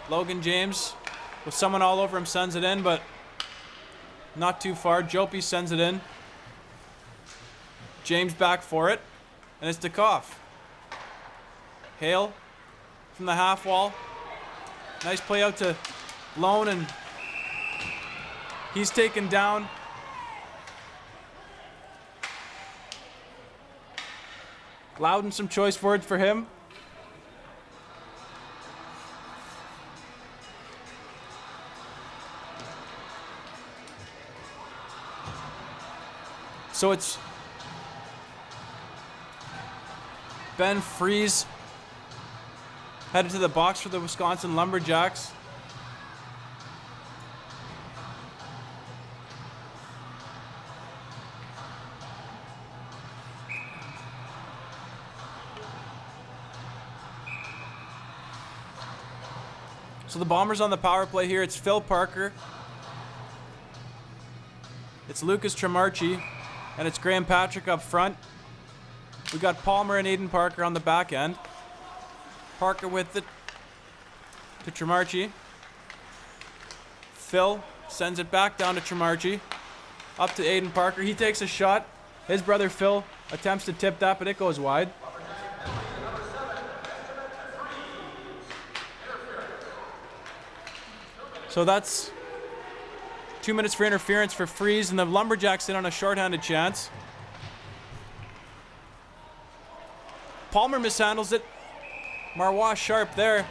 Logan James, with someone all over him, sends it in, but not too far. Jopie sends it in. James back for it, and it's DeKoff. Hale from the half wall. Nice play out to Lone, and he's taken down. Loudon, some choice words for him. So it's Ben Freeze headed to the box for the Wisconsin Lumberjacks. So the Bombers on the power play here. It's Phil Parker. It's Lucas Tremarchi. And it's Graham Patrick up front. We got Palmer and Aiden Parker on the back end. Parker with it to Tremarchi. Phil sends it back down to Tremarchi. Up to Aiden Parker. He takes a shot. His brother Phil attempts to tip that, but it goes wide. So that's 2 minutes for interference for Freeze, and the Lumberjacks in on a shorthanded chance. Palmer mishandles it. Marois sharp there.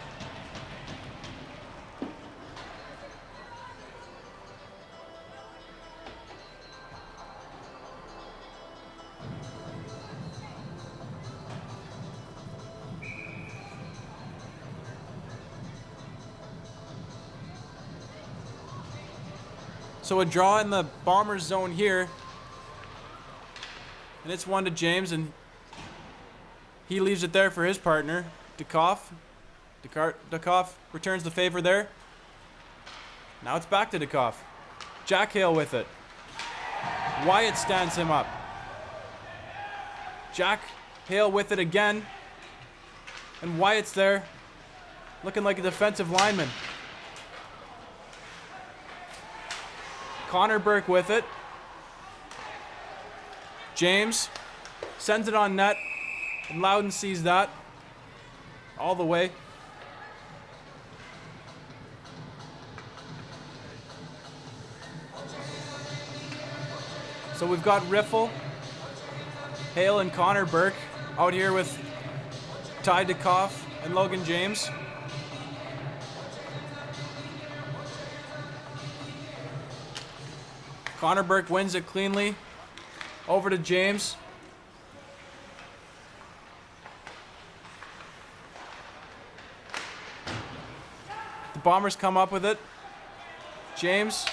So a draw in the Bombers zone here. And it's one to James, and he leaves it there for his partner, DeKoff. DeKoff returns the favor there. Now it's back to DeKoff. Jack Hale with it. Wyatt stands him up. Jack Hale with it again. And Wyatt's there, looking like a defensive lineman. Connor Burke with it. James sends it on net, and Loudon sees that all the way. So we've got Riffle, Hale, and Connor Burke out here with Ty DeKoff and Logan James. Connor Burke wins it cleanly. Over to James. The Bombers come up with it. James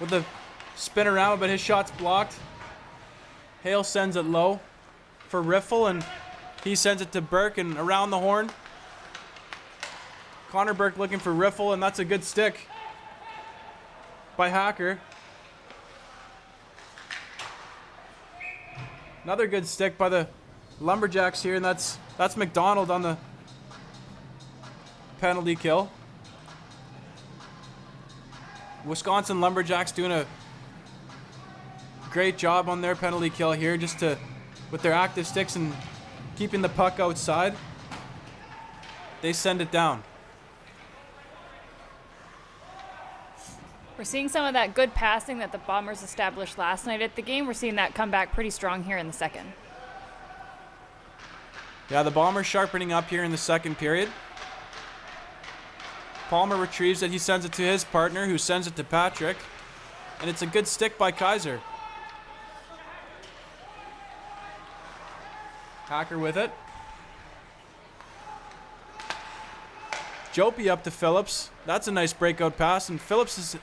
with the spin around, but his shot's blocked. Hale sends it low for Riffle, and he sends it to Burke and around the horn. Connor Burke looking for Riffle, and that's a good stick by Hacker. Another good stick by the Lumberjacks here, and that's McDonald on the penalty kill. Wisconsin Lumberjacks doing a great job on their penalty kill here, just to with their active sticks and keeping the puck outside. They send it down. We're seeing some of that good passing that the Bombers established last night at the game. We're seeing that come back pretty strong here in the second. Yeah, the Bombers sharpening up here in the second period. Palmer retrieves it. He sends it to his partner, who sends it to Patrick. And it's a good stick by Kaiser. Hacker with it. Jopie up to Phillips. That's a nice breakout pass, and Phillips has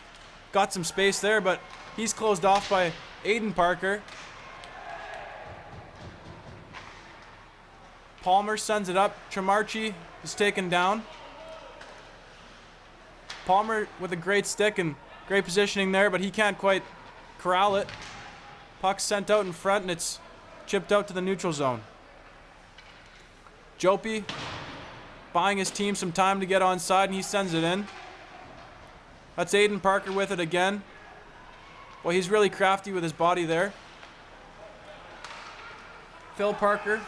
got some space there, but he's closed off by Aiden Parker. Palmer sends it up. Tremarchi is taken down. Palmer with a great stick and great positioning there, but he can't quite corral it. Puck's sent out in front, and it's chipped out to the neutral zone. Jopie buying his team some time to get onside, and he sends it in. That's Aiden Parker with it again. Well, he's really crafty with his body there. Phil Parker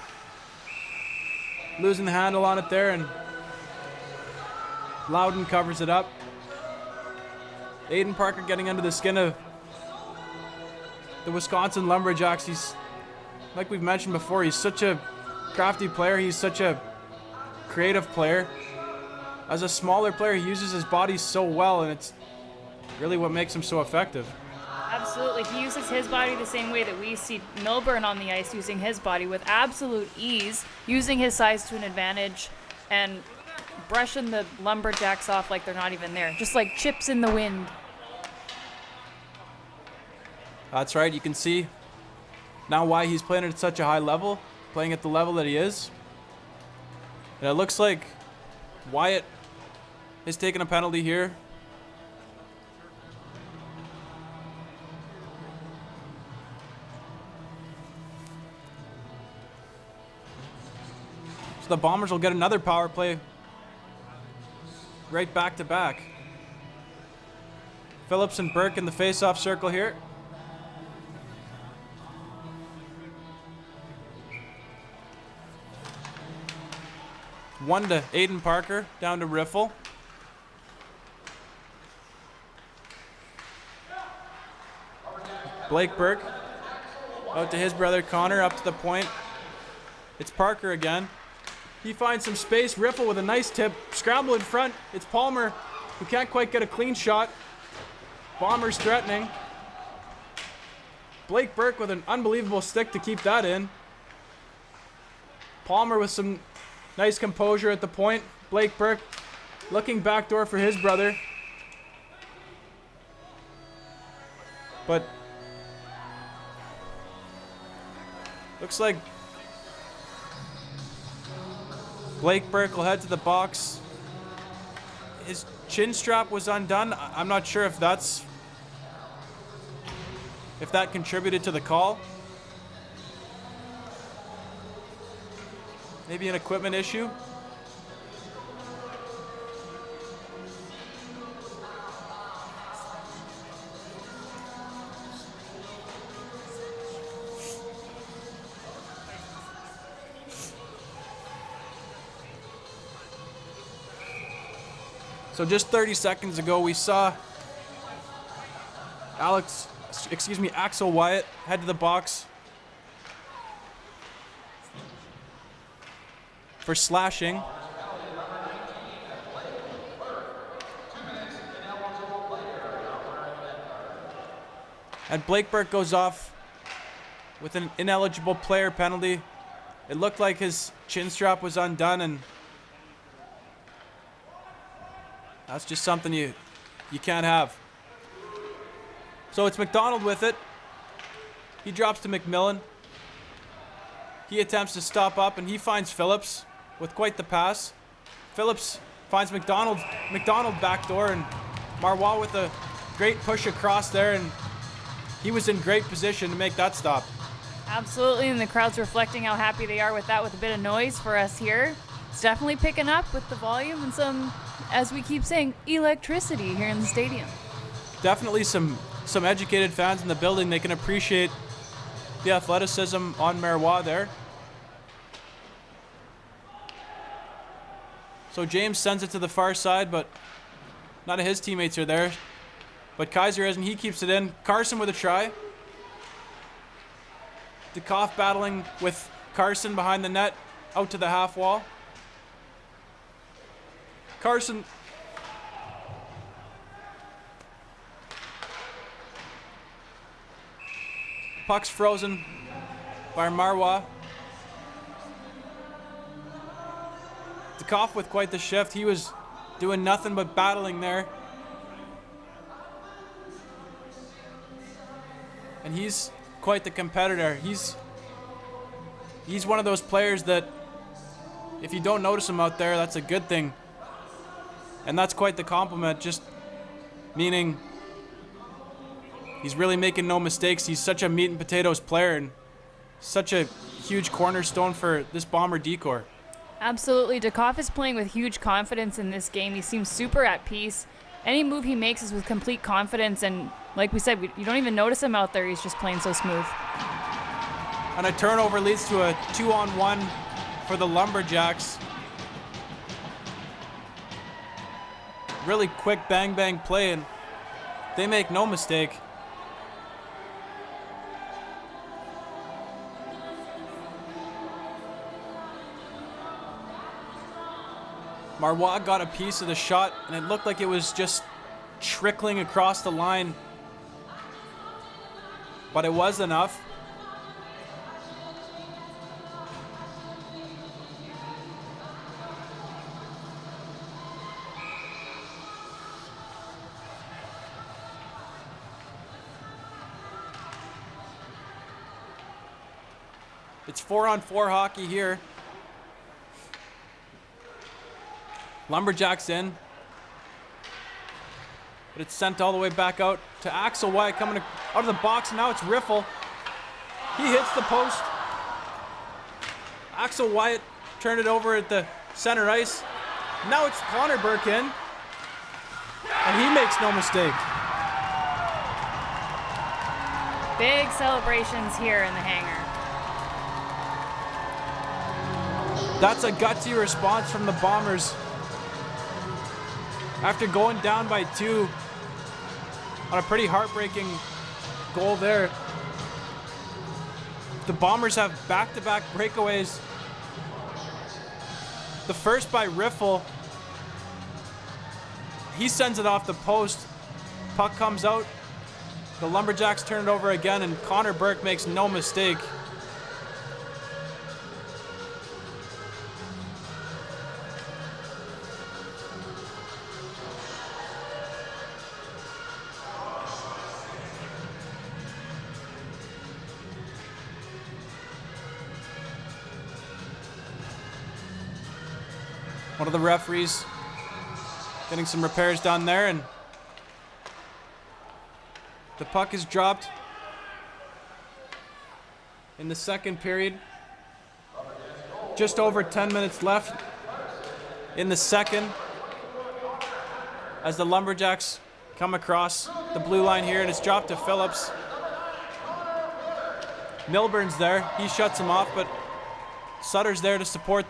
losing the handle on it there, and Loudon covers it up. Aiden Parker getting under the skin of the Wisconsin Lumberjacks. He's, like we've mentioned before, he's such a crafty player. He's such a creative player. As a smaller player, he uses his body so well, and it's really what makes him so effective. Absolutely. He uses his body the same way that we see Milburn on the ice using his body with absolute ease, using his size to an advantage, and brushing the Lumberjacks off like they're not even there. Just like chips in the wind. That's right. You can see now why he's playing at such a high level, playing at the level that he is. And it looks like Wyatt is taking a penalty here. So the Bombers will get another power play right back to back. Phillips and Burke in the face-off circle here. One to Aiden Parker, down to Riffle. Blake Burke out to his brother Connor, up to the point. It's Parker again. He finds some space. Riffle with a nice tip. Scramble in front. It's Palmer, who can't quite get a clean shot. Bombers threatening. Blake Burke with an unbelievable stick to keep that in. Palmer with some nice composure at the point. Blake Burke looking backdoor for his brother. But looks like Blake Burke will head to the box. His chin strap was undone. I'm not sure if that contributed to the call. Maybe an equipment issue. So just 30 seconds ago, we saw Axel Wyatt head to the box for slashing. And Blake Burke goes off with an ineligible player penalty. It looked like his chin strap was undone, and that's just something you can't have. So it's McDonald with it. He drops to McMillan. He attempts to stop up, and he finds Phillips with quite the pass. Phillips finds McDonald backdoor, and Marois with a great push across there, and he was in great position to make that stop. Absolutely, and the crowd's reflecting how happy they are with that, with a bit of noise for us here. It's definitely picking up with the volume and some, as we keep saying, electricity here in the stadium. Definitely some educated fans in the building. They can appreciate the athleticism on Marois there. So James sends it to the far side, but none of his teammates are there. But Kaiser isn't. He keeps it in. Carson with a try. DeKoff battling with Carson behind the net, out to the half wall. Carson. Puck's frozen by Marois. Dukoff with quite the shift. He was doing nothing but battling there. And he's quite the competitor. He's one of those players that if you don't notice him out there, that's a good thing. And that's quite the compliment, just meaning he's really making no mistakes. He's such a meat and potatoes player and such a huge cornerstone for this Bomber decor. Absolutely. Dukoff is playing with huge confidence in this game. He seems super at peace. Any move he makes is with complete confidence, and like we said, you don't even notice him out there. He's just playing so smooth. And a turnover leads to a 2-on-1 for the Lumberjacks. Really quick bang play, and they make no mistake. Marois got a piece of the shot, and it looked like it was just trickling across the line. But it was enough. It's 4-on-4 hockey here. Lumberjacks in. But it's sent all the way back out to Axel Wyatt coming out of the box. And now it's Riffle. He hits the post. Axel Wyatt turned it over at the center ice. Now it's Connor Burke in. And he makes no mistake. Big celebrations here in the hangar. That's a gutsy response from the Bombers. After going down by 2 on a pretty heartbreaking goal there, the Bombers have back-to-back breakaways. The first by Riffle. He sends it off the post. Puck comes out. The Lumberjacks turn it over again, and Connor Burke makes no mistake. One of the referees getting some repairs done there, and the puck is dropped in the second period. Just over 10 minutes left in the second as the Lumberjacks come across the blue line here, and it's dropped to Phillips. Milburn's there. He shuts him off, but Sutter's there to support.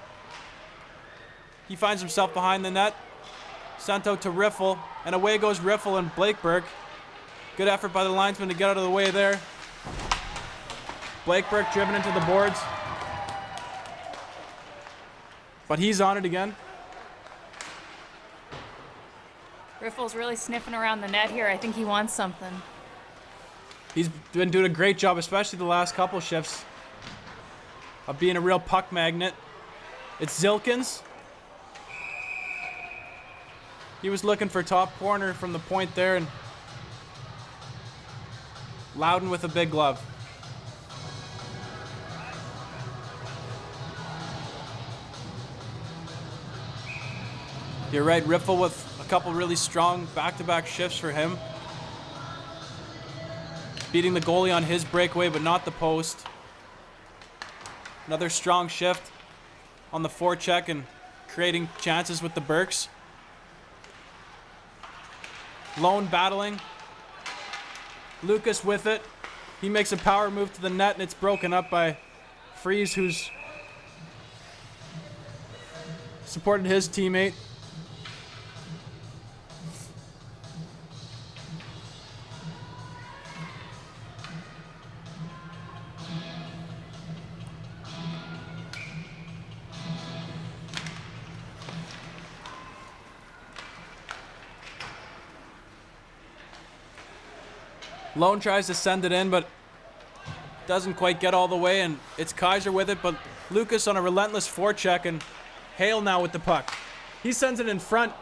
He finds himself behind the net. Sent out to Riffle, and away goes Riffle and Blake Burke. Good effort by the linesman to get out of the way there. Blake Burke driven into the boards. But he's on it again. Riffle's really sniffing around the net here. I think he wants something. He's been doing a great job, especially the last couple shifts, of being a real puck magnet. It's Zilkins. He was looking for top corner from the point there, and Loudon with a big glove. You're right, Riffle with a couple really strong back-to-back shifts for him. Beating the goalie on his breakaway, but not the post. Another strong shift on the forecheck and creating chances with the Burks. Lone battling. Lucas with it. He makes a power move to the net, and it's broken up by Freeze, who's supported his teammate. Lone tries to send it in, but doesn't quite get all the way, and it's Kaiser with it, but Lucas on a relentless forecheck, and Hale now with the puck. He sends it in front.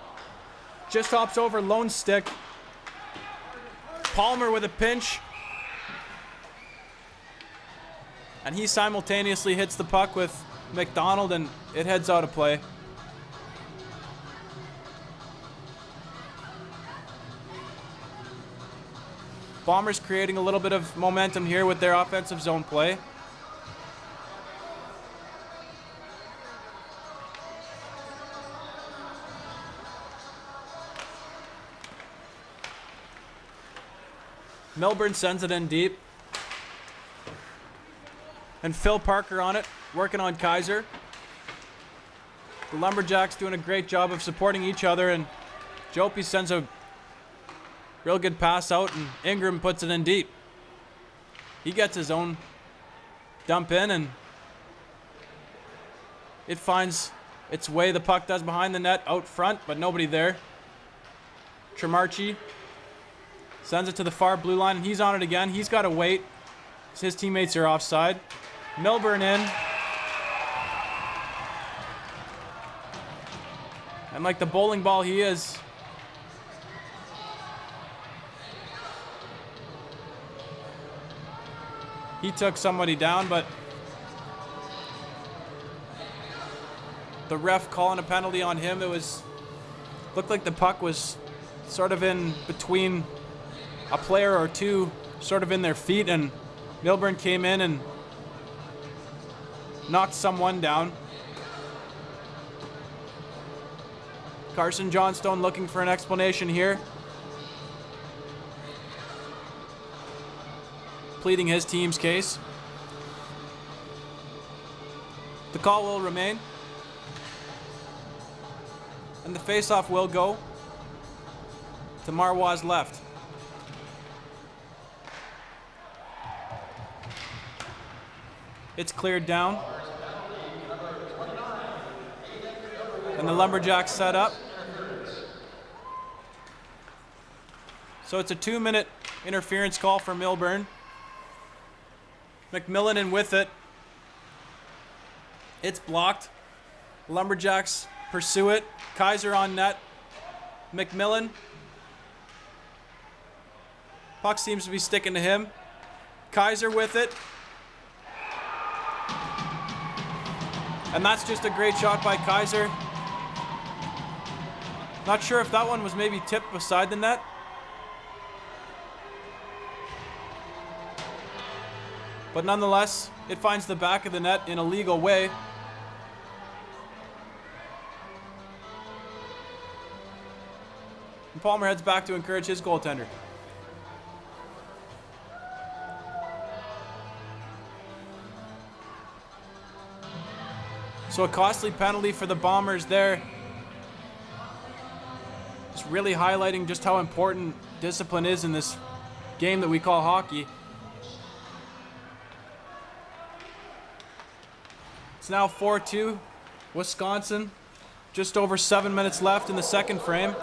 Just hops over lone stick. Palmer with a pinch. And he simultaneously hits the puck with McDonald, and it heads out of play. Bombers creating a little bit of momentum here with their offensive zone play. Milburn sends it in deep. And Phil Parker on it, working on Kaiser. The Lumberjacks doing a great job of supporting each other, and Jopi sends a real good pass out, and Ingram puts it in deep. He gets his own dump in, and it finds its way. The puck does behind the net out front, but nobody there. Tremarchi sends it to the far blue line, and he's on it again. He's got to wait. His teammates are offside. Milburn in. And like the bowling ball he is, he took somebody down, but the ref calling a penalty on him. It looked like the puck was sort of in between a player or two, sort of in their feet, and Milburn came in and knocked someone down. Carson Johnstone looking for an explanation here, pleading his team's case. The call will remain, and the faceoff will go to Marwa's left. It's cleared down. And the Lumberjacks set up. So it's a 2-minute interference call for Milburn. McMillan in with it. It's blocked. Lumberjacks pursue it. Kaiser on net. McMillan. Puck seems to be sticking to him. Kaiser with it. And that's just a great shot by Kaiser. Not sure if that one was maybe tipped beside the net. But nonetheless, it finds the back of the net in a legal way. And Palmer heads back to encourage his goaltender. So a costly penalty for the Bombers there. Just really highlighting just how important discipline is in this game that we call hockey. It's now 4-2, Wisconsin. Just over 7 minutes left in the second frame.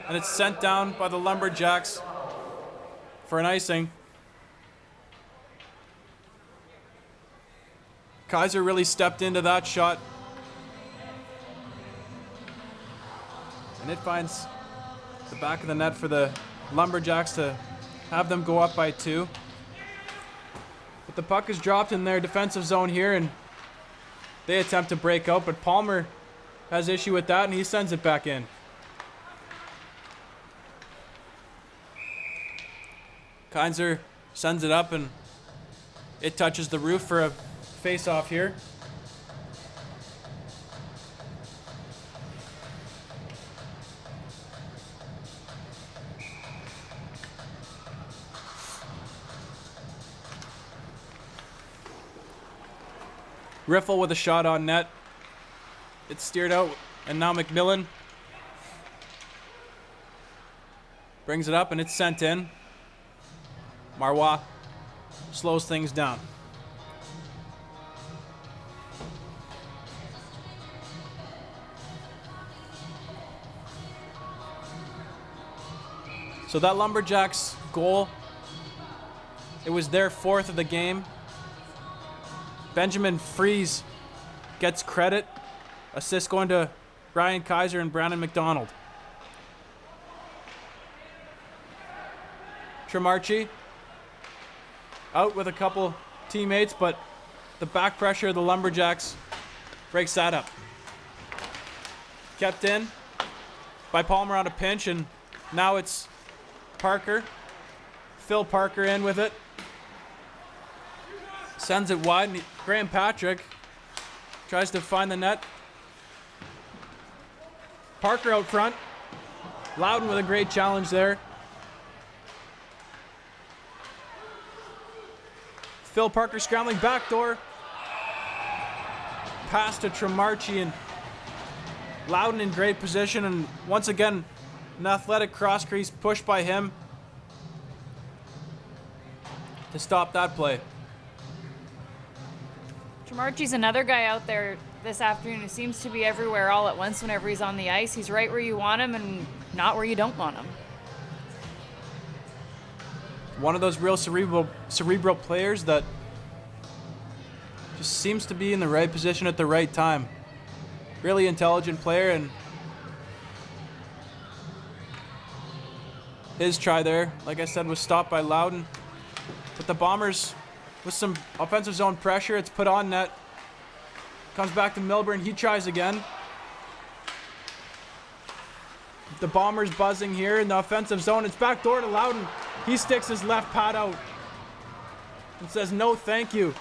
And it's sent down by the Lumberjacks for an icing. Kaiser really stepped into that shot. And it finds the back of the net for the Lumberjacks to have them go up by 2. But the puck is dropped in their defensive zone here, and they attempt to break out, but Palmer has issue with that, and he sends it back in. Kaiser sends it up, and it touches the roof for a face-off here. Riffle with a shot on net. It's steered out, and now McMillan brings it up, and it's sent in. Marwa slows things down. So that Lumberjacks goal It was their fourth of the game. Benjamin Fries gets credit. Assist going to Ryan Kaiser and Brandon McDonald. Tremarchi out with a couple teammates, but the back pressure of the Lumberjacks breaks that up. Kept in by Palmer on a pinch, and now it's Parker. Phil Parker in with it. Sends it wide, and Graham Patrick tries to find the net. Parker out front. Loudon with a great challenge there. Phil Parker scrambling backdoor. Pass to Tremarchi, and Loudon in great position, and once again an athletic cross crease push by him to stop that play. Tremarchi's another guy out there this afternoon who seems to be everywhere all at once whenever he's on the ice. He's right where you want him and not where you don't want him. One of those real cerebral players that just seems to be in the right position at the right time. Really intelligent player, and his try there, like I said, was stopped by Loudon. But the Bombers, with some offensive zone pressure, it's put on net. Comes back to Milburn, he tries again. The Bombers buzzing here in the offensive zone. It's backdoor to Loudon. He sticks his left pad out and says, no, thank you.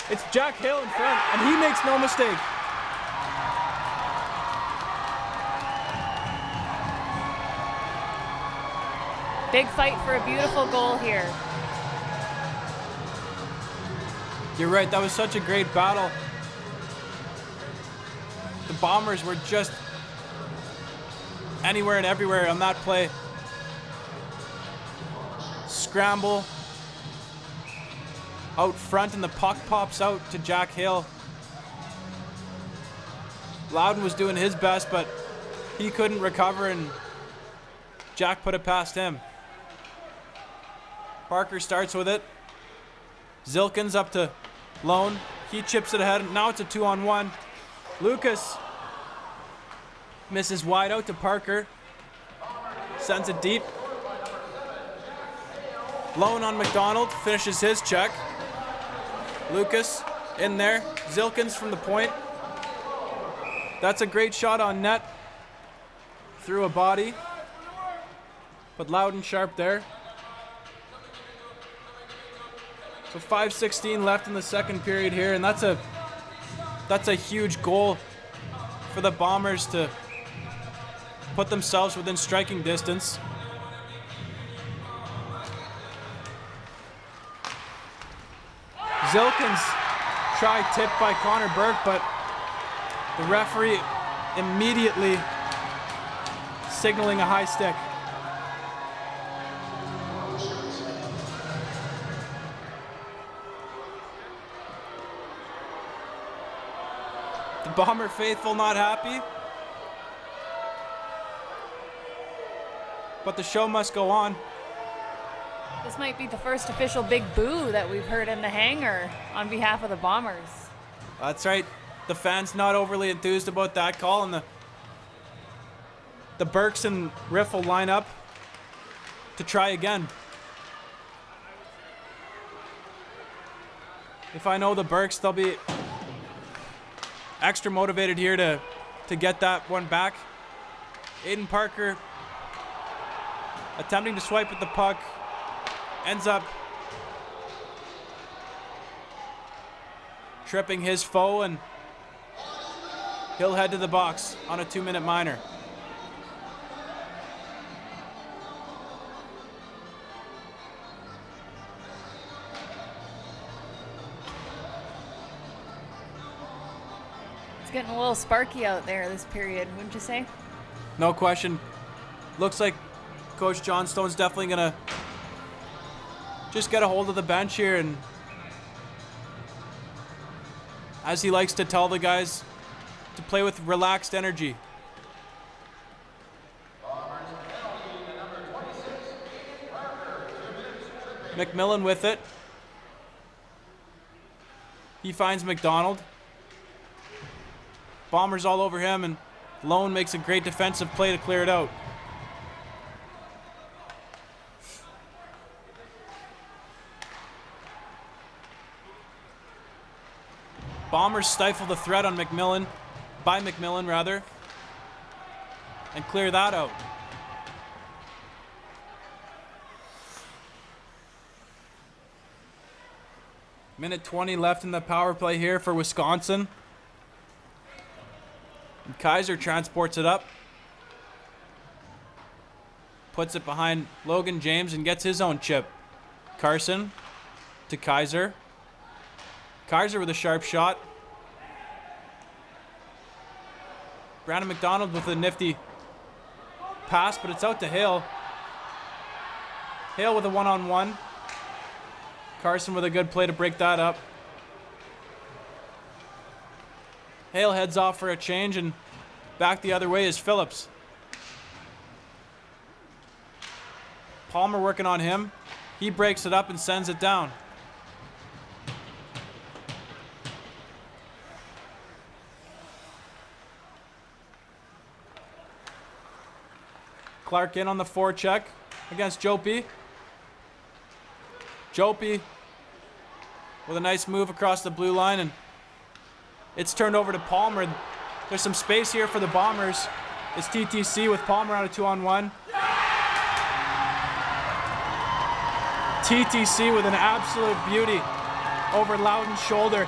It's Jack Hale in front, and he makes no mistake. Big fight for a beautiful goal here. You're right, that was such a great battle. The Bombers were just anywhere and everywhere on that play. Scramble out front, and the puck pops out to Jack Hale. Loudon was doing his best, but he couldn't recover, and Jack put it past him. Parker starts with it. Zilkins up to Lone. He chips it ahead. Now it's a 2-on-1. Lucas misses wide out to Parker. Sends it deep. Lone on McDonald. Finishes his check. Lucas in there. Zilkins from the point. That's a great shot on net. Through a body. But Loudon sharp there. So 5:16 left in the second period here, and that's a huge goal for the Bombers to put themselves within striking distance. Zilkins tried tipped by Connor Burke, but the referee immediately signaling a high stick. The Bomber faithful not happy, but the show must go on. This might be the first official big boo that we've heard in the hangar on behalf of the Bombers. That's right. The fans not overly enthused about that call, and the Burks and Riffle line up to try again. If I know the Burks, they'll be extra motivated here to get that one back. Aiden Parker attempting to swipe at the puck, ends up tripping his foe, and he'll head to the box on a 2-minute minor. It's getting a little sparky out there this period, wouldn't you say? No question. Looks like Coach Johnstone's definitely going to just get a hold of the bench here, and as he likes to tell the guys, to play with relaxed energy. McMillan with it. He finds McDonald. Bombers all over him, and Lone makes a great defensive play to clear it out. Bombers stifle the threat on McMillan, and clear that out. Minute 20 left in the power play here for Wisconsin. And Kaiser transports it up. Puts it behind Logan James and gets his own chip. Carson to Kaiser. Kaiser with a sharp shot. Brandon McDonald with a nifty pass, but it's out to Hale. Hale with a one-on-one. Carson with a good play to break that up. Hale heads off for a change, and back the other way is Phillips. Palmer working on him. He breaks it up and sends it down. Clark in on the forecheck against Jopi. Jopi with a nice move across the blue line, and it's turned over to Palmer. There's some space here for the Bombers. It's TTC with Palmer on a 2-on-1. TTC with an absolute beauty over Loudon's shoulder.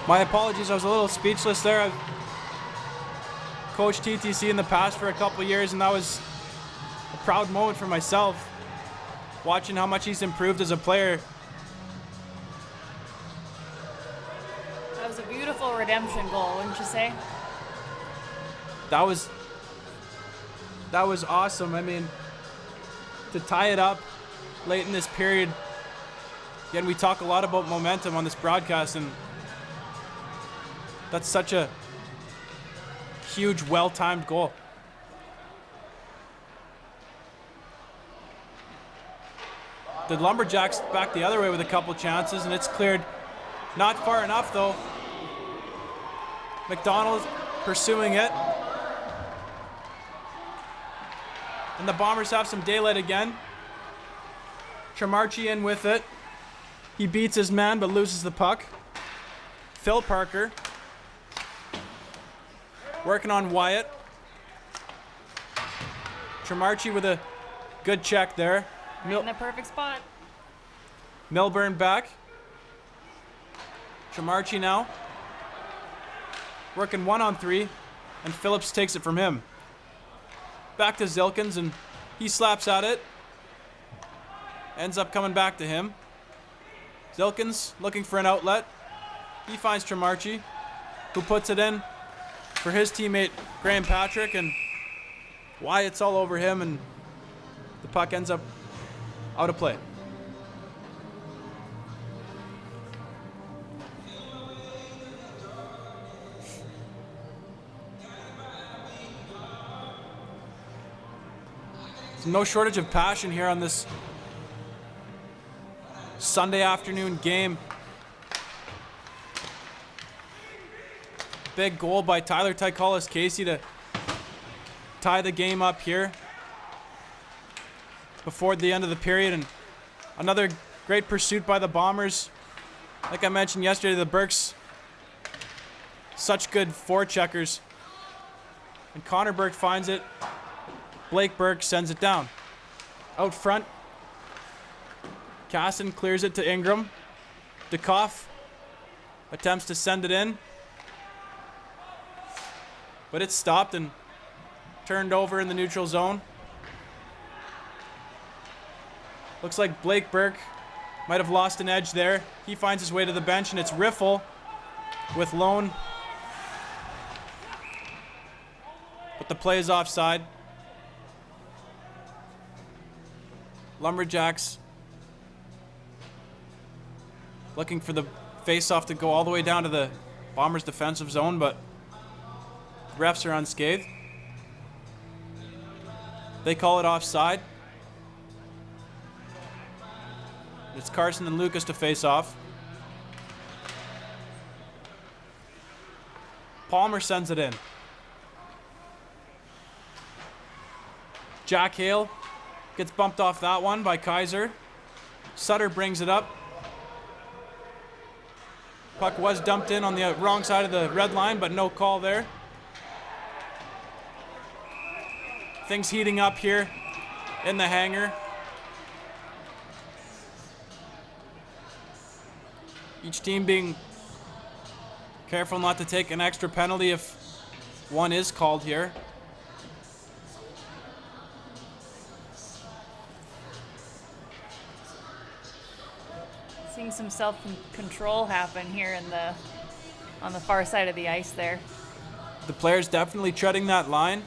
My apologies, I was a little speechless there. I've coached TTC in the past for a couple years, and that was a proud moment for myself, watching how much he's improved as a player. That was a beautiful redemption goal, wouldn't you say? That was awesome. I mean, to tie it up late in this period. Again, we talk a lot about momentum on this broadcast, and that's such a huge, well-timed goal. The Lumberjacks back the other way with a couple chances, and it's cleared not far enough, though. McDonald pursuing it. And the Bombers have some daylight again. Tremarchi in with it. He beats his man, but loses the puck. Phil Parker working on Wyatt. Tremarchi with a good check there. Right in the perfect spot. Milburn back. Tremarchi now. Working 1-on-3, and Phillips takes it from him. Back to Zilkins, and he slaps at it. Ends up coming back to him. Zilkins looking for an outlet. He finds Tremarchi, who puts it in for his teammate Graham Patrick, and Wyatt's all over him, and the puck ends up out of play. There's no shortage of passion here on this Sunday afternoon game. Big goal by Tyler Tykalis Casey to tie the game up here before the end of the period, and another great pursuit by the Bombers. Like I mentioned yesterday, the Burks, such good forecheckers. And Connor Burke finds it. Blake Burke sends it down. Out front, Casson clears it to Ingram. Dukoff attempts to send it in, but it's stopped and turned over in the neutral zone. Looks like Blake Burke might have lost an edge there. He finds his way to the bench, and it's Riffle with Lone. But the play is offside. Lumberjacks looking for the face-off to go all the way down to the Bombers' defensive zone, but refs are unscathed. They call it offside. It's Carson and Lucas to face off. Palmer sends it in. Jack Hale gets bumped off that one by Kaiser. Sutter brings it up. Puck was dumped in on the wrong side of the red line, but no call there. Things heating up here in the hangar. Each team being careful not to take an extra penalty if one is called here. Seeing some self-control happen here on the far side of the ice there. The players definitely treading that line.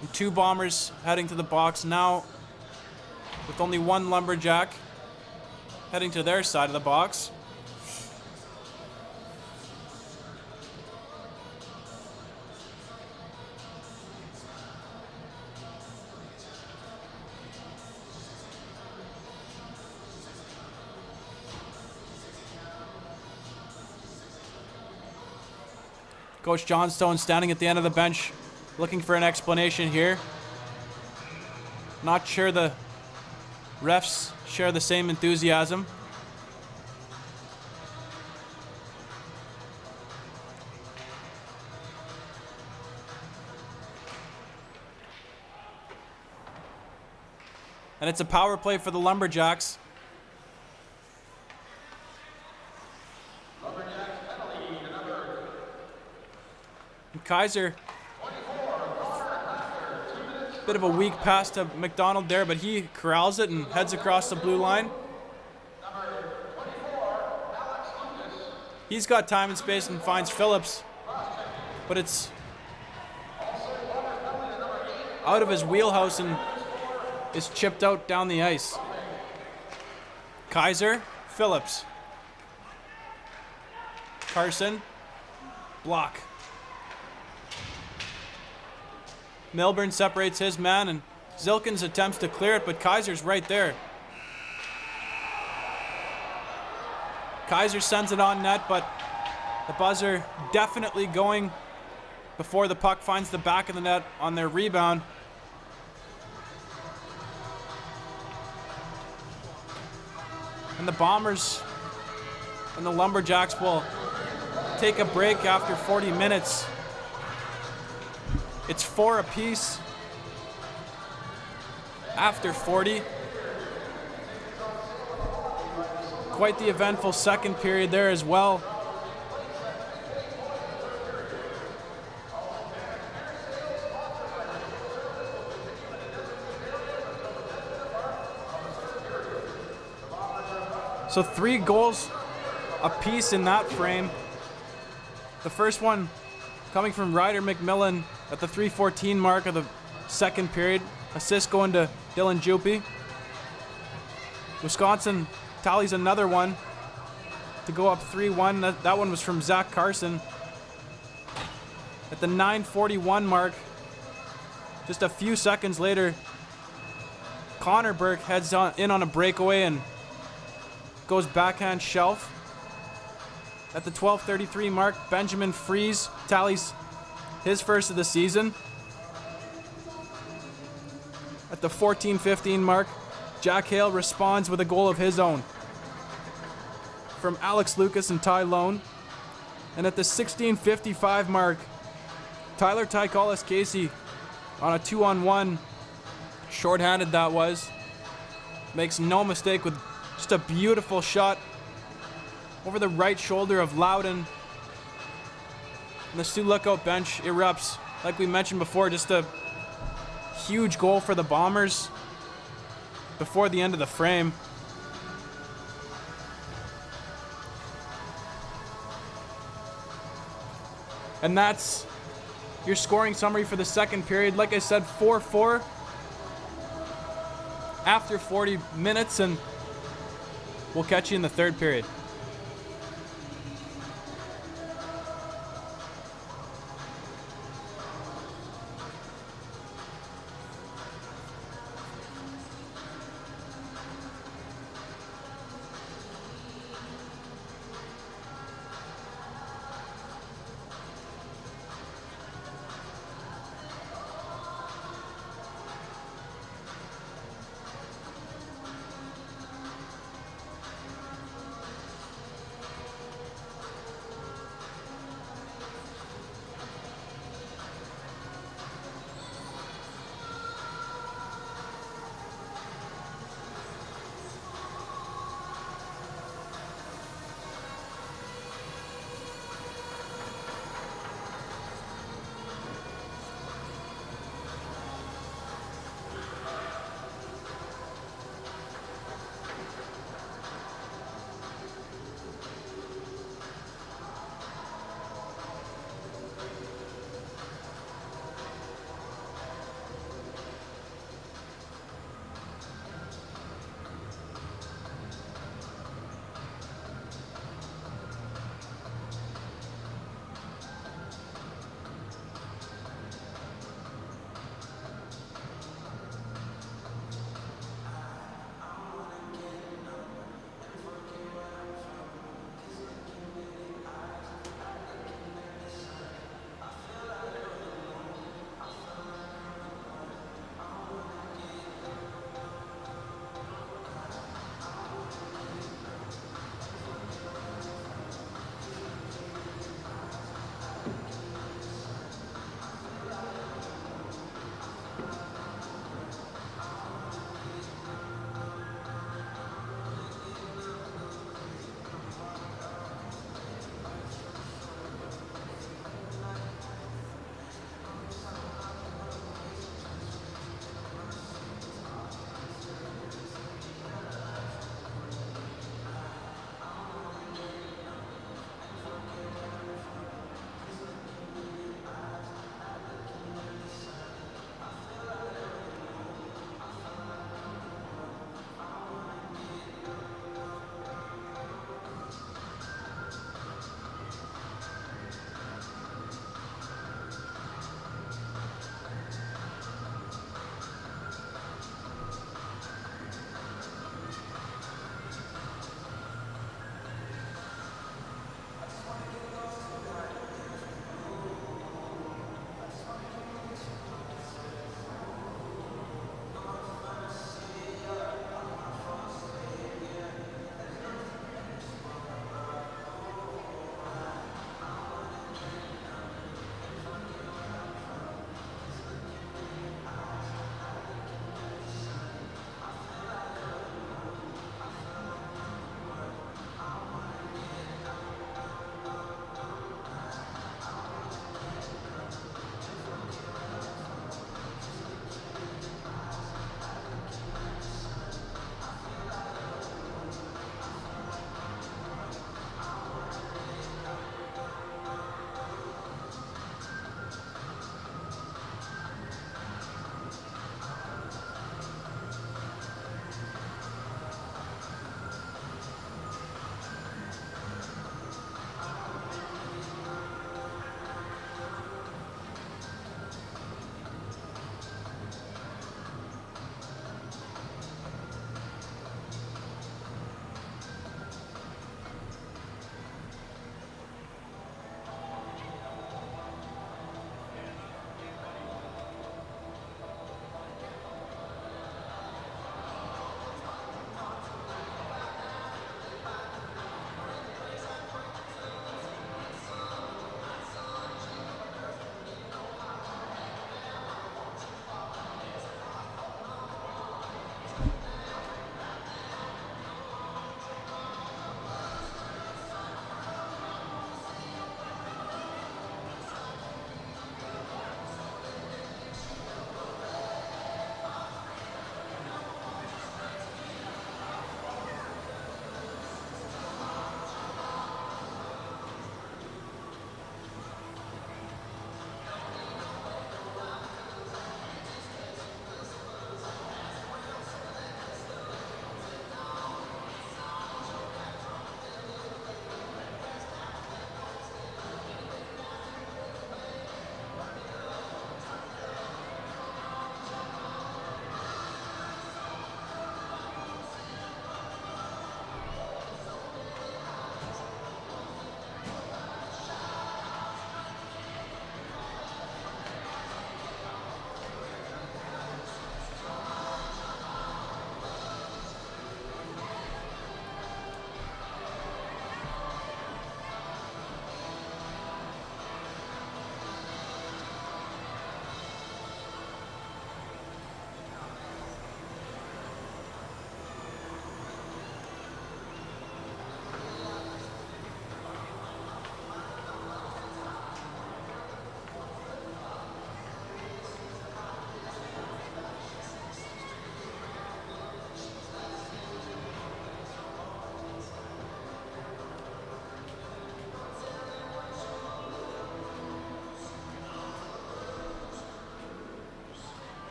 And 2 Bombers heading to the box now, with only 1 Lumberjack heading to their side of the box. Coach Johnstone standing at the end of the bench looking for an explanation here. Not sure the refs share the same enthusiasm. And it's a power play for the Lumberjacks. And Kaiser, bit of a weak pass to McDonald there, but he corrals it and heads across the blue line. He's got time and space and finds Phillips, but it's out of his wheelhouse and is chipped out down the ice. Kaiser, Phillips, Carson, block. Milburn separates his man, and Zilkins attempts to clear it, but Kaiser's right there. Kaiser sends it on net, but the buzzer definitely going before the puck finds the back of the net on their rebound. And the Bombers and the Lumberjacks will take a break after 40 minutes. It's 4 apiece after 40. Quite the eventful second period there as well. So 3 goals apiece in that frame. The first one coming from Ryder McMillan at the 3:14 mark of the second period. Assist going to Dylan Jupy. Wisconsin tallies another one to go up 3-1. That one was from Zach Carson. At the 9:41 mark, just a few seconds later, Connor Burke heads in on a breakaway and goes backhand shelf. At the 12:33 mark, Benjamin Fries tallies his first of the season. At the 14:15 mark, Jack Hale responds with a goal of his own from Alex Lucas and Ty Lone. And at the 16:55 mark, Tyler Tycolis Casey on a 2-on-1, shorthanded that was, makes no mistake with just a beautiful shot over the right shoulder of Loudon. And the Sioux Lookout bench erupts. Like we mentioned before, just a huge goal for the Bombers before the end of the frame. And that's your scoring summary for the second period. Like I said, 4-4 after 40 minutes, and we'll catch you in the third period.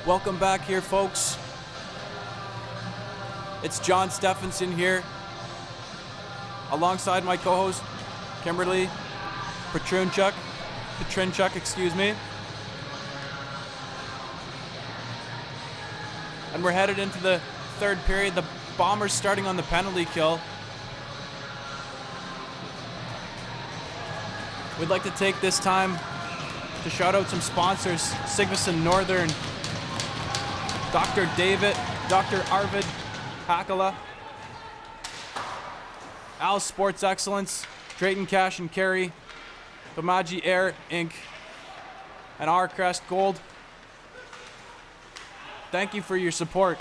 Welcome back here, folks. It's John Stephenson here, alongside my co-host, Kimberly Petrinchuk, excuse me. And we're headed into the third period. The Bombers starting on the penalty kill. We'd like to take this time to shout out some sponsors: Sigvason Northern, Dr. Arvid Hakala, Al's Sports Excellence, Drayton Cash and Carry, Bamaji Air Inc., and R Crest Gold. Thank you for your support.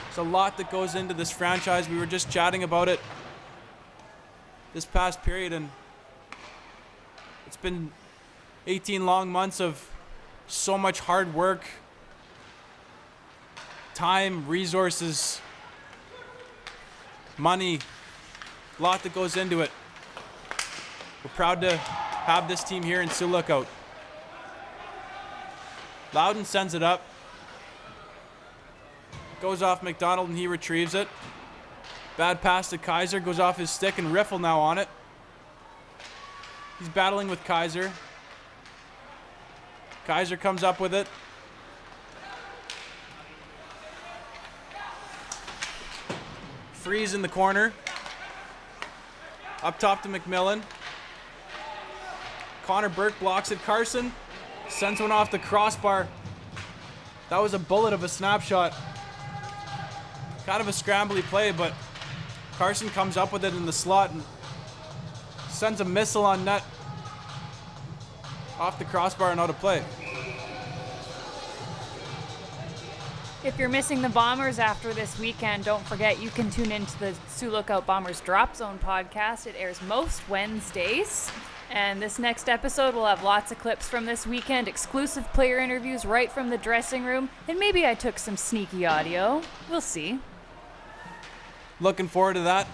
There's a lot that goes into this franchise. We were just chatting about it this past period, and it's been 18 long months of so much hard work, time, resources, money, a lot that goes into it. We're proud to have this team here in Sioux Lookout. Loudon sends it up. Goes off McDonald and he retrieves it. Bad pass to Kaiser, goes off his stick, and Riffle now on it. He's battling with Kaiser. Kaiser comes up with it. Freeze in the corner. Up top to McMillan. Connor Burke blocks it. Carson sends one off the crossbar. That was a bullet of a snapshot. Kind of a scrambly play, but Carson comes up with it in the slot and sends a missile on net off the crossbar and out of play. If you're missing the Bombers after this weekend, don't forget you can tune into the Sioux Lookout Bombers Drop Zone podcast. It airs most Wednesdays. And this next episode will have lots of clips from this weekend, exclusive player interviews right from the dressing room, and maybe I took some sneaky audio. We'll see. Looking forward to that.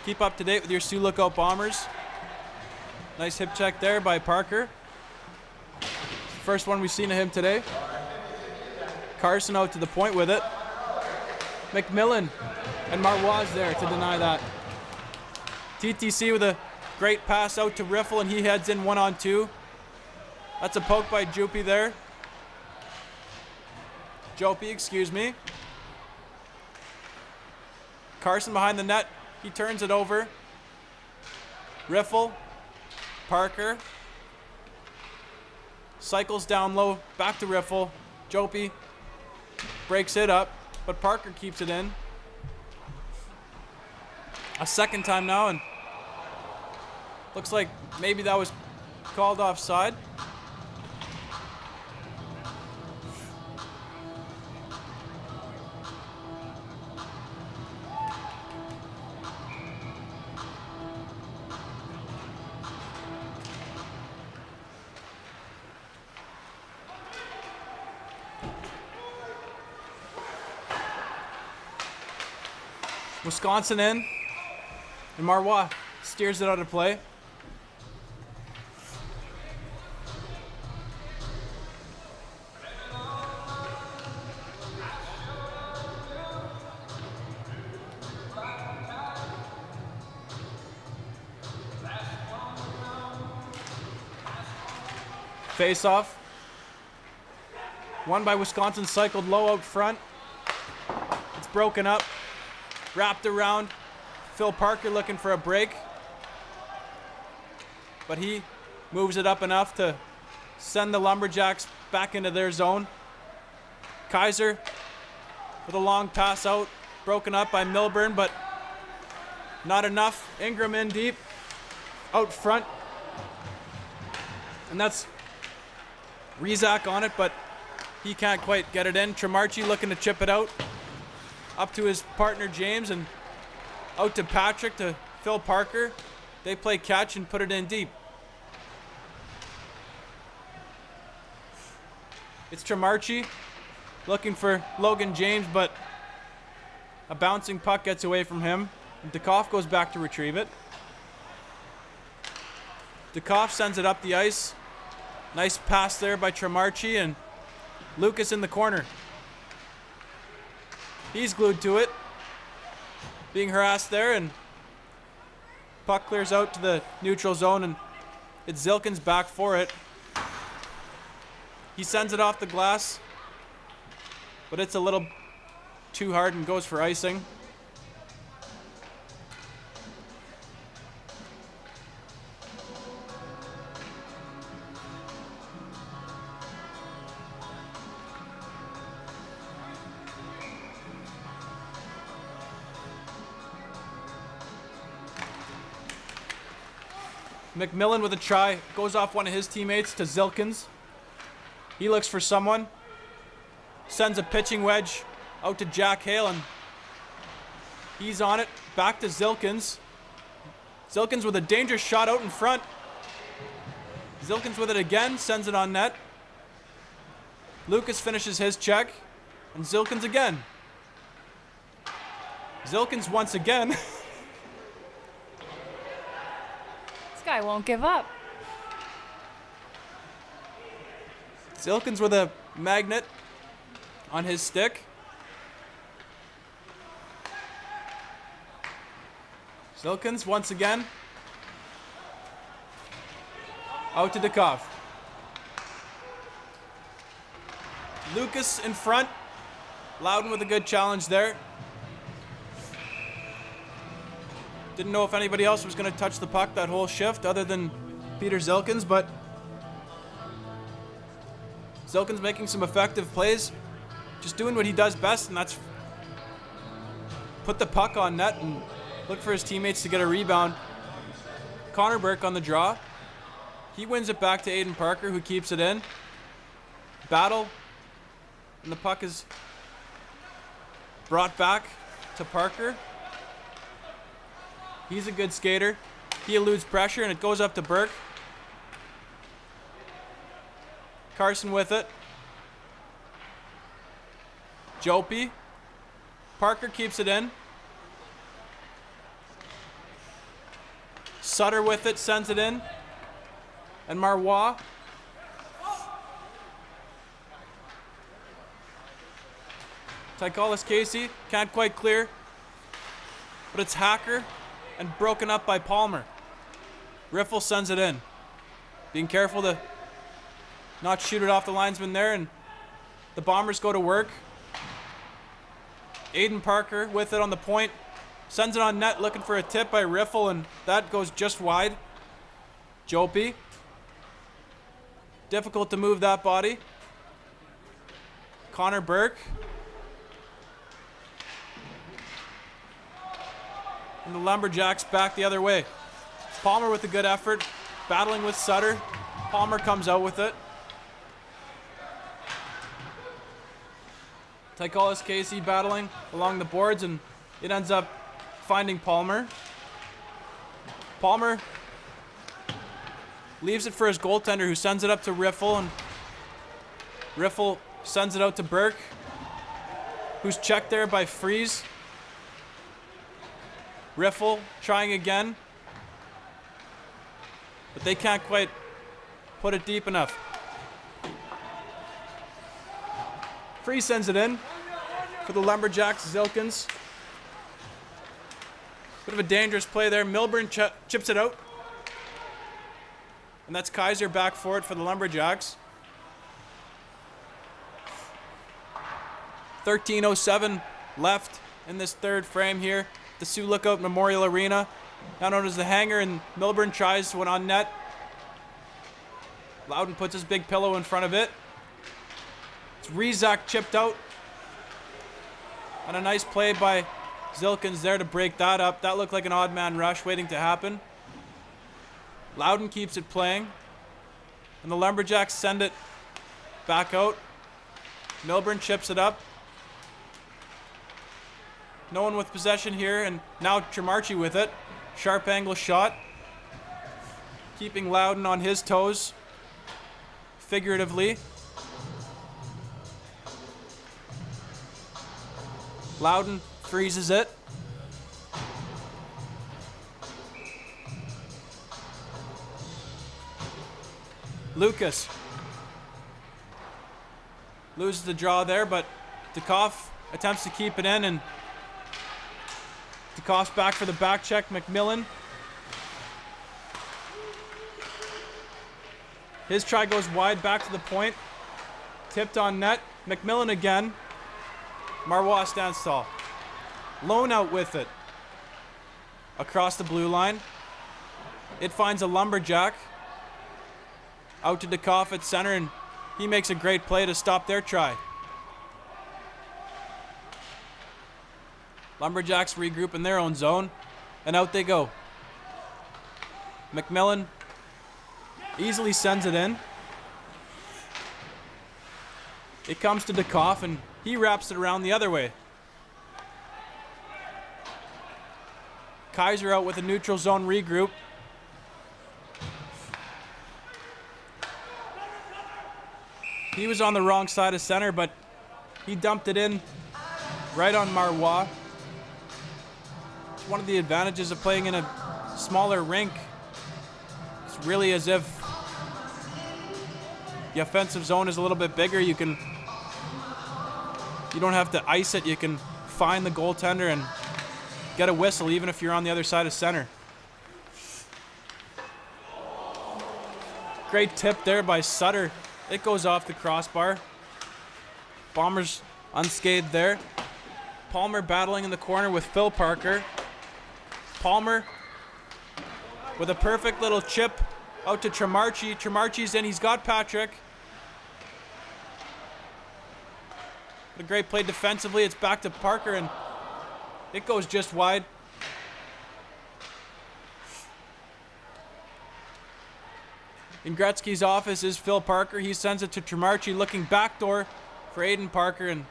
Keep up to date with your Sioux Lookout Bombers. Nice hip check there by Parker. First one we've seen of him today. Carson out to the point with it. McMillan and Marois there to deny that. TTC with a great pass out to Riffle, and he heads in 1-on-2. That's a poke by Joopy there. Joopy, excuse me. Carson behind the net. He turns it over. Riffle. Parker. Cycles down low. Back to Riffle. Joopy breaks it up, but Parker keeps it in. A second time now, and looks like maybe that was called offside. Wisconsin in, and Marois steers it out of play. Face off. One by Wisconsin, cycled low out front. It's broken up. Wrapped around. Phil Parker looking for a break. But he moves it up enough to send the Lumberjacks back into their zone. Kaiser with a long pass out. Broken up by Milburn, but not enough. Ingram in deep. Out front. And that's Rizak on it, but he can't quite get it in. Tremarchi looking to chip it out. Up to his partner James, and out to Patrick, to Phil Parker. They play catch and put it in deep. It's Tremarchi looking for Logan James, but a bouncing puck gets away from him. And Dukoff goes back to retrieve it. Dukoff sends it up the ice. Nice pass there by Tremarchi, and Lucas in the corner. He's glued to it. Being harassed there, and puck clears out to the neutral zone, and it's Zilkin's back for it. He sends it off the glass, but it's a little too hard and goes for icing. McMillan with a try, goes off one of his teammates to Zilkins. He looks for someone, sends a pitching wedge out to Jack Hale, and he's on it, back to Zilkins. Zilkins with a dangerous shot out in front. Zilkins with it again, sends it on net. Lucas finishes his check, and Zilkins again. Zilkins once again. Guy won't give up. Zilkins with a magnet on his stick. Zilkins once again. Out to Dukov. Lucas in front. Loudon with a good challenge there. Didn't know if anybody else was going to touch the puck that whole shift other than Peter Zilkins, but Zilkins making some effective plays, just doing what he does best, and that's put the puck on net and look for his teammates to get a rebound. Connor Burke on the draw. He wins it back to Aiden Parker, who keeps it in. Battle, and the puck is brought back to Parker. He's a good skater. He eludes pressure, and it goes up to Burke. Carson with it. Jopie. Parker keeps it in. Sutter with it, sends it in. And Marois. Tycolis Casey, can't quite clear. But it's Hacker. And broken up by Palmer. Riffle sends it in. Being careful to not shoot it off the linesman there, and the Bombers go to work. Aiden Parker with it on the point. Sends it on net, looking for a tip by Riffle, and that goes just wide. Jopie. Difficult to move that body. Connor Burke. And the Lumberjacks back the other way. Palmer with a good effort, battling with Sutter. Palmer comes out with it. Tycolis Casey battling along the boards, and it ends up finding Palmer. Palmer leaves it for his goaltender, who sends it up to Riffle, and Riffle sends it out to Burke, who's checked there by Freeze. Riffle trying again, but they can't quite put it deep enough. Freeze sends it in for the Lumberjacks. Zilkins. Bit of a dangerous play there. Milburn chips it out. And that's Kaiser back for it for the Lumberjacks. 13:07 left in this third frame here. The Sioux Lookout Memorial Arena, now known as the Hangar, and Milburn tries one on net. Loudon puts his big pillow in front of it. It's Rizak chipped out. And a nice play by Zilkins there to break that up. That looked like an odd man rush waiting to happen. Loudon keeps it playing. And the Lumberjacks send it back out. Milburn chips it up. No one with possession here, and now Tremarchi with it. Sharp angle shot. Keeping Loudon on his toes, figuratively. Loudon freezes it. Lucas loses the draw there, but Dukoff attempts to keep it in, and Dukoff's back for the back check. McMillan. His try goes wide, back to the point. Tipped on net. McMillan again. Marois stands tall. Lone out with it. Across the blue line. It finds a Lumberjack. Out to Dukoff at center, and he makes a great play to stop their try. Lumberjacks regroup in their own zone, and out they go. McMillan easily sends it in. It comes to Dukoff, and he wraps it around the other way. Kaiser out with a neutral zone regroup. He was on the wrong side of center, but he dumped it in right on Marois. It's one of the advantages of playing in a smaller rink. It's really as if the offensive zone is a little bit bigger. You don't have to ice it. You can find the goaltender and get a whistle even if you're on the other side of center. Great tip there by Sutter. It goes off the crossbar. Bombers unscathed there. Palmer battling in the corner with Phil Parker. Palmer with a perfect little chip out to Tremarchi. Tremarchi's in. He's got Patrick. A great play defensively. It's back to Parker, and it goes just wide. In Gretzky's office is Phil Parker. He sends it to Tremarchi, looking backdoor for Aiden Parker, and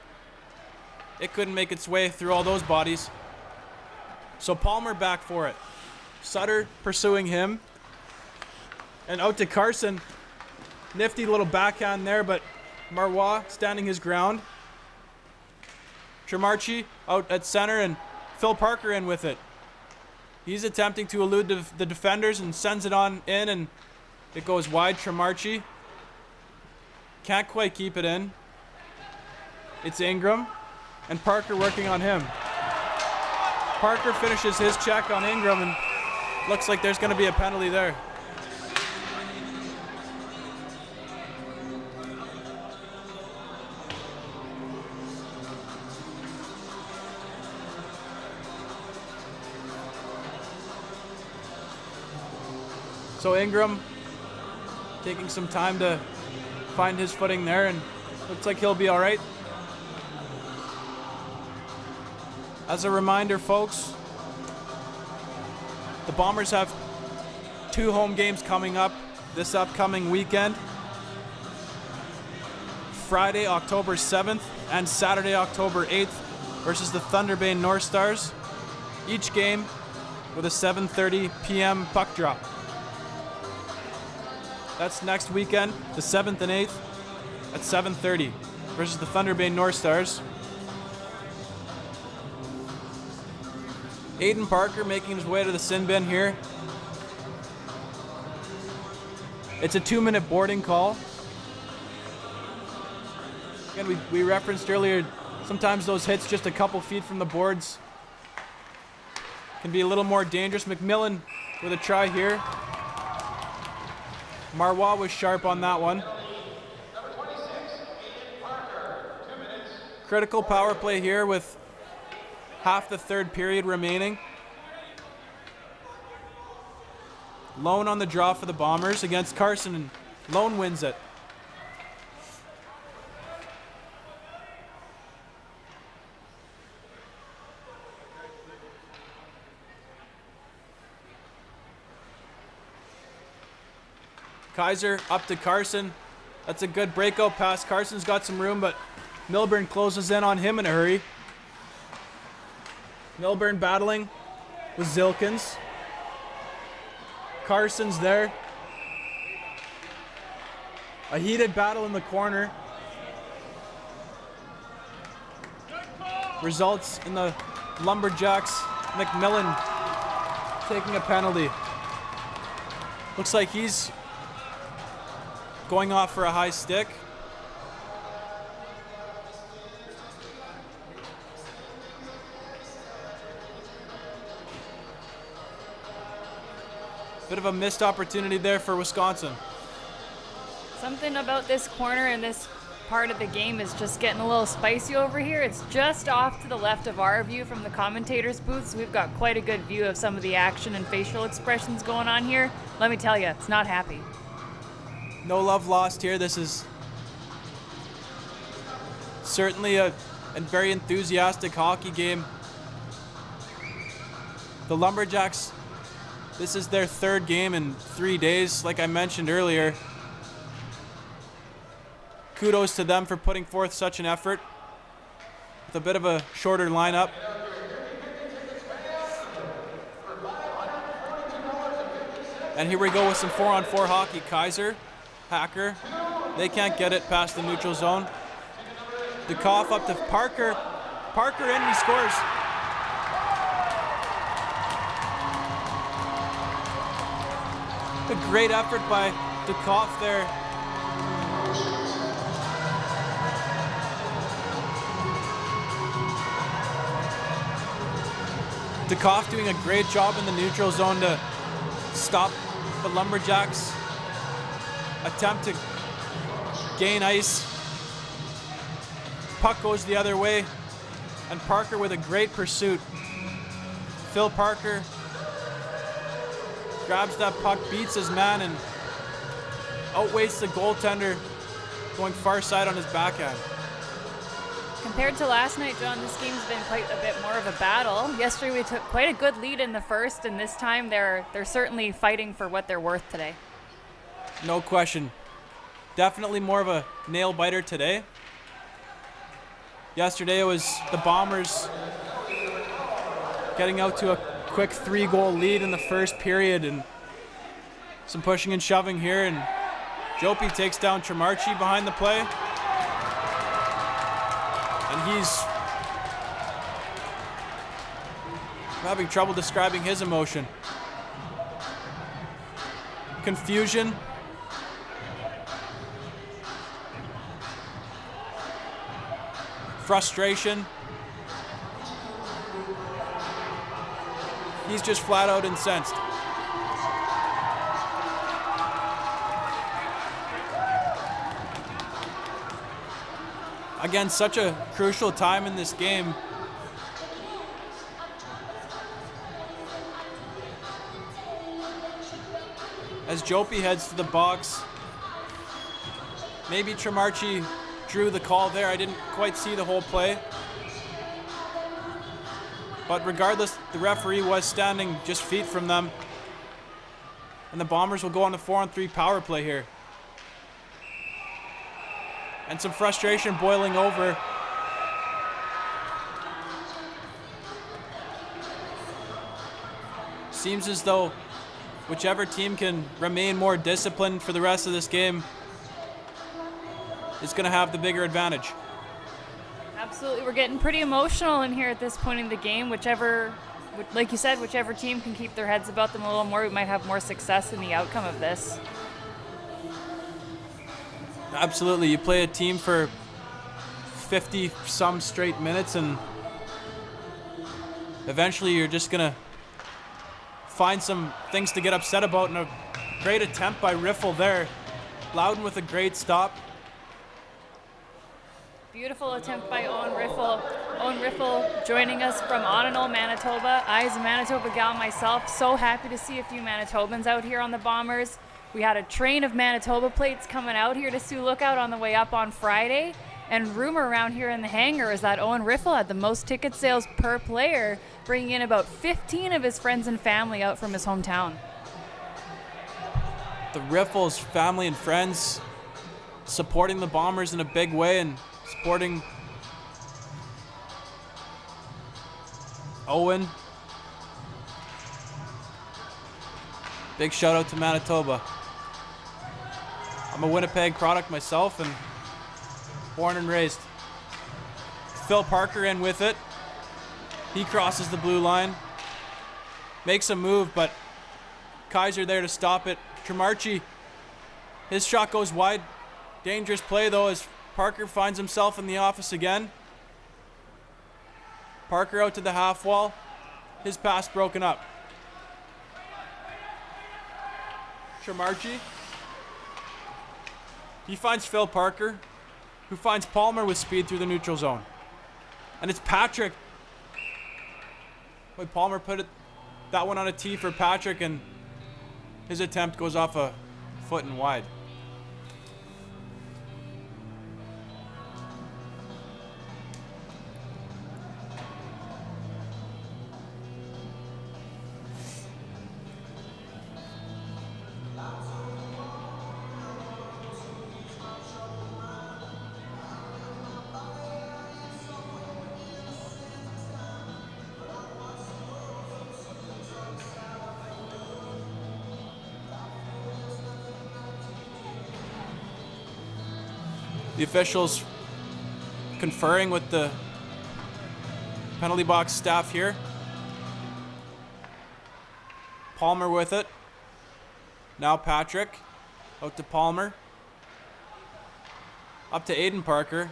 it couldn't make its way through all those bodies. So Palmer back for it. Sutter pursuing him. And out to Carson. Nifty little backhand there, but Marois standing his ground. Tremarchi out at center, and Phil Parker in with it. He's attempting to elude the defenders and sends it on in, and it goes wide. Tremarchi can't quite keep it in. It's Ingram, and Parker working on him. Parker finishes his check on Ingram, and looks like there's going to be a penalty there. So Ingram taking some time to find his footing there, and looks like he'll be all right. As a reminder, folks, the Bombers have 2 home games coming up this upcoming weekend. Friday, October 7th, and Saturday, October 8th, versus the Thunder Bay North Stars. Each game with a 7:30 p.m. puck drop. That's next weekend, the 7th and 8th, at 7:30 versus the Thunder Bay North Stars. Aiden Parker making his way to the sin bin here. It's a 2-minute boarding call. Again, we referenced earlier, sometimes those hits just a couple feet from the boards can be a little more dangerous. McMillan with a try here. Marois was sharp on that one. Critical power play here with half the third period remaining. Lone on the draw for the Bombers against Carson, and Lone wins it. Kaiser up to Carson. That's a good breakout pass. Carson's got some room, but Milburn closes in on him in a hurry. Milburn battling with Zilkins. Carson's there. A heated battle in the corner. Results in the Lumberjacks, McMillan taking a penalty. Looks like he's going off for a high stick. Bit of a missed opportunity there for Wisconsin. Something about this corner and this part of the game is just getting a little spicy over here. It's just off to the left of our view from the commentators' booth, so we've got quite a good view of some of the action and facial expressions going on here. Let me tell you, it's not happy. No love lost here. This is certainly a very enthusiastic hockey game. The Lumberjacks, this is their third game in 3 days, like I mentioned earlier. Kudos to them for putting forth such an effort with a bit of a shorter lineup. And here we go with some 4-on-4 hockey. Kaiser, Hacker, they can't get it past the neutral zone. Dukoff up to Parker. Parker in, he scores. A great effort by Dukoff there. Dukoff doing a great job in the neutral zone to stop the Lumberjacks' attempt to gain ice. Puck goes the other way, and Parker with a great pursuit. Phil Parker grabs that puck, beats his man, and outweights the goaltender, going far side on his backhand. Compared to last night, John, this game's been quite a bit more of a battle. Yesterday we took quite a good lead in the first, and this time they're certainly fighting for what they're worth today. No question. Definitely more of a nail-biter today. Yesterday it was the Bombers getting out to a quick 3-goal lead in the first period, and some pushing and shoving here, and Jopi takes down Tremarchi behind the play. And he's having trouble describing his emotion. Confusion. Frustration. He's just flat out incensed. Again, such a crucial time in this game. As Jopi heads to the box, maybe Tremarchi drew the call there. I didn't quite see the whole play. But regardless, the referee was standing just feet from them. And the Bombers will go on the 4-on-3 power play here. And some frustration boiling over. Seems as though whichever team can remain more disciplined for the rest of this game is going to have the bigger advantage. Absolutely. We're getting pretty emotional in here at this point in the game. Like you said, whichever team can keep their heads about them a little more, we might have more success in the outcome of this. Absolutely. You play a team for 50-some straight minutes, and eventually you're just going to find some things to get upset about. And a great attempt by Riffle there. Loudon with a great stop. Beautiful attempt by Owen Riffle. Owen Riffle joining us from Onanol, Manitoba. I, as a Manitoba gal myself, so happy to see a few Manitobans out here on the Bombers. We had a train of Manitoba plates coming out here to Sioux Lookout on the way up on Friday. And rumor around here in the hangar is that Owen Riffle had the most ticket sales per player, bringing in about 15 of his friends and family out from his hometown. The Riffles, family and friends, supporting the Bombers in a big way, and supporting Owen. Big shout out to Manitoba. I'm a Winnipeg product myself and born and raised. Phil Parker in with it. He crosses the blue line. Makes a move, but Kaiser there to stop it. Tremarchi, his shot goes wide. Dangerous play though as Parker finds himself in the office again. Parker out to the half wall. His pass broken up. Shamarchi. He finds Phil Parker, who finds Palmer with speed through the neutral zone. And it's Patrick. Boy, Palmer put that one on a tee for Patrick, and his attempt goes off a foot and wide. The officials conferring with the penalty box staff here. Palmer with it. Now Patrick. Out to Palmer. Up to Aiden Parker.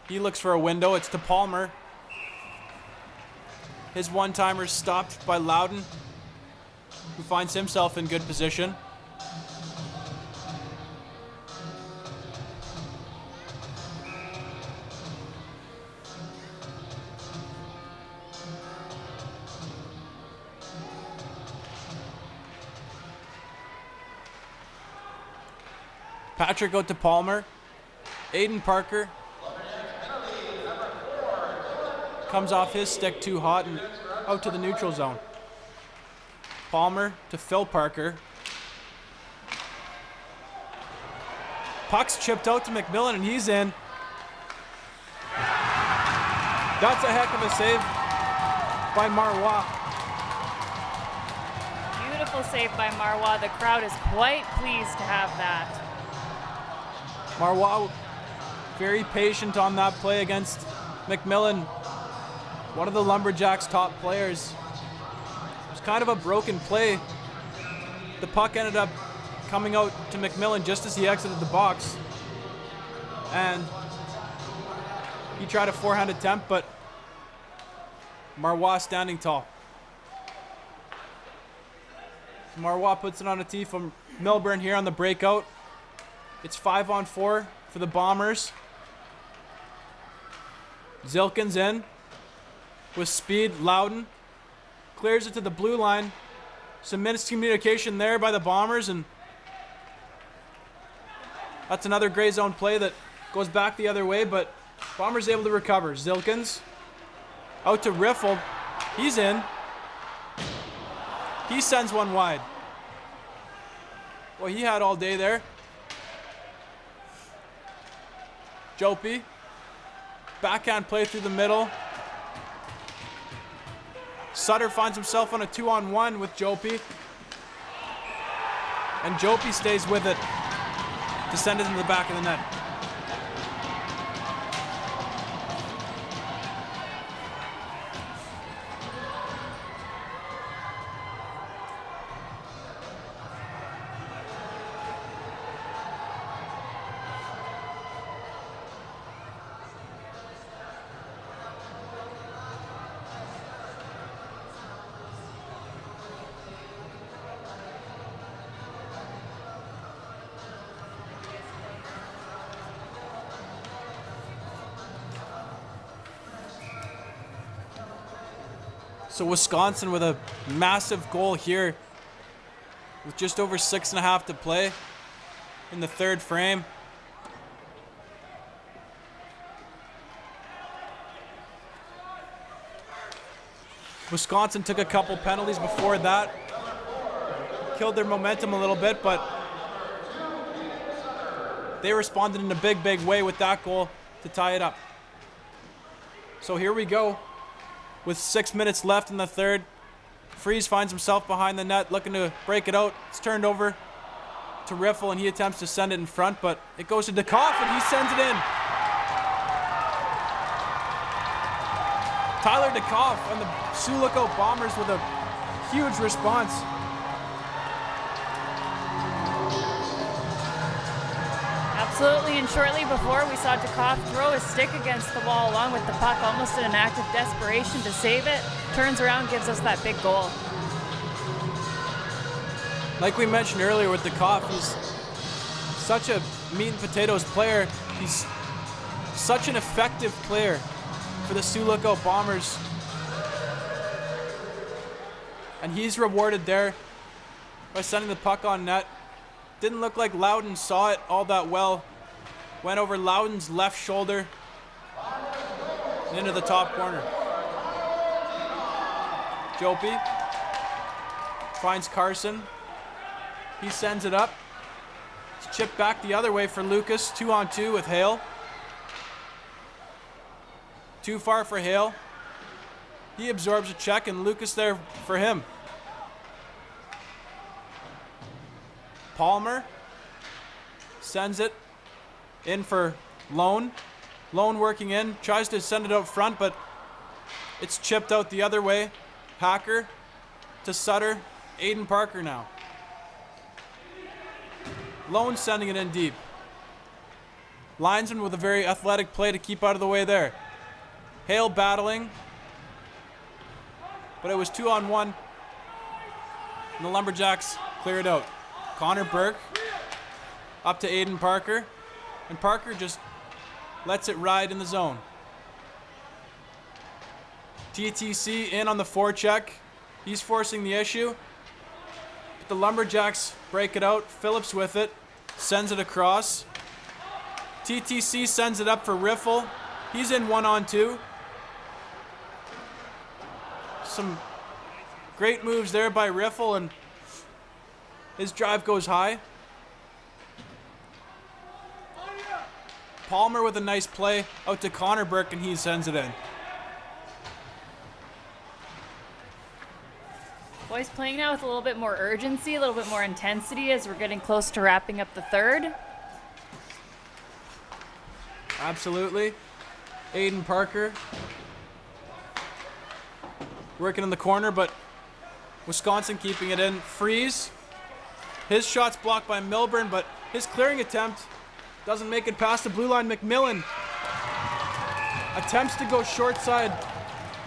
He looks for a window. It's to Palmer. His one-timer stopped by Loudon, who finds himself in good position. Patrick out to Palmer. Aiden Parker comes off his stick too hot and out to the neutral zone. Palmer to Phil Parker. Puck's chipped out to McMillan and he's in. That's a heck of a save by Marois. Beautiful save by Marois. The crowd is quite pleased to have that. Marois very patient on that play against McMillan, one of the Lumberjacks' top players. It was kind of a broken play. The puck ended up coming out to McMillan just as he exited the box. And he tried a forehand attempt, but Marois standing tall. Marois puts it on a tee from Milburn here on the breakout. It's 5-on-4 for the Bombers. Zilkin's in with speed. Loudon clears it to the blue line. Some miscommunication there by the Bombers, and that's another gray zone play that goes back the other way, but Bombers able to recover. Zilkins out to Riffle. He's in. He sends one wide. Well, he had all day there. Jopie. Backhand play through the middle. Sutter finds himself on a 2-on-1 with Jopie. And Jopie stays with it to send it into the back of the net. So Wisconsin with a massive goal here with just over 6.5 to play in the third frame. Wisconsin took a couple penalties before that. Killed their momentum a little bit, but they responded in a big, big way with that goal to tie it up. So here we go. With 6 minutes left in the third, Freeze finds himself behind the net, looking to break it out. It's turned over to Riffle, and he attempts to send it in front, but it goes to Dekoff, and he sends it in. Tyler Dekoff and the Sioux Lookout Bombers with a huge response. Absolutely, and shortly before we saw Dekoff throw his stick against the wall along with the puck, almost in an act of desperation to save it. Turns around, gives us that big goal. Like we mentioned earlier with the cough, he's such a meat and potatoes player. He's such an effective player for the Sioux Lookout Bombers. And he's rewarded there by sending the puck on net. Didn't look like Loudon saw it all that well. Went over Loudon's left shoulder and into the top corner. Jopi finds Carson. He sends it up. It's chipped back the other way for Lucas. 2-on-2 with Hale. Too far for Hale. He absorbs a check, and Lucas there for him. Palmer sends it in for Lone. Lone working in, tries to send it out front, but it's chipped out the other way. Hacker to Sutter. Aiden Parker now. Lone sending it in deep. Linesman with a very athletic play to keep out of the way there. Hale battling, but it was 2-on-1, and the Lumberjacks clear it out. Connor Burke up to Aiden Parker, and Parker just lets it ride in the zone. TTC in on the forecheck. He's forcing the issue. But the Lumberjacks break it out. Phillips with it. Sends it across. TTC sends it up for Riffle. He's in 1-on-2. Some great moves there by Riffle, and his drive goes high. Palmer with a nice play out to Connor Burke, and he sends it in. Boys playing now with a little bit more urgency, a little bit more intensity as we're getting close to wrapping up the third. Absolutely. Aiden Parker working in the corner, but Wisconsin keeping it in. Freeze. His shot's blocked by Milburn, but his clearing attempt doesn't make it past the blue line. McMillan attempts to go short side,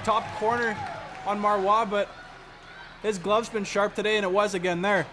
top corner on Marois, but his glove's been sharp today, and it was again there.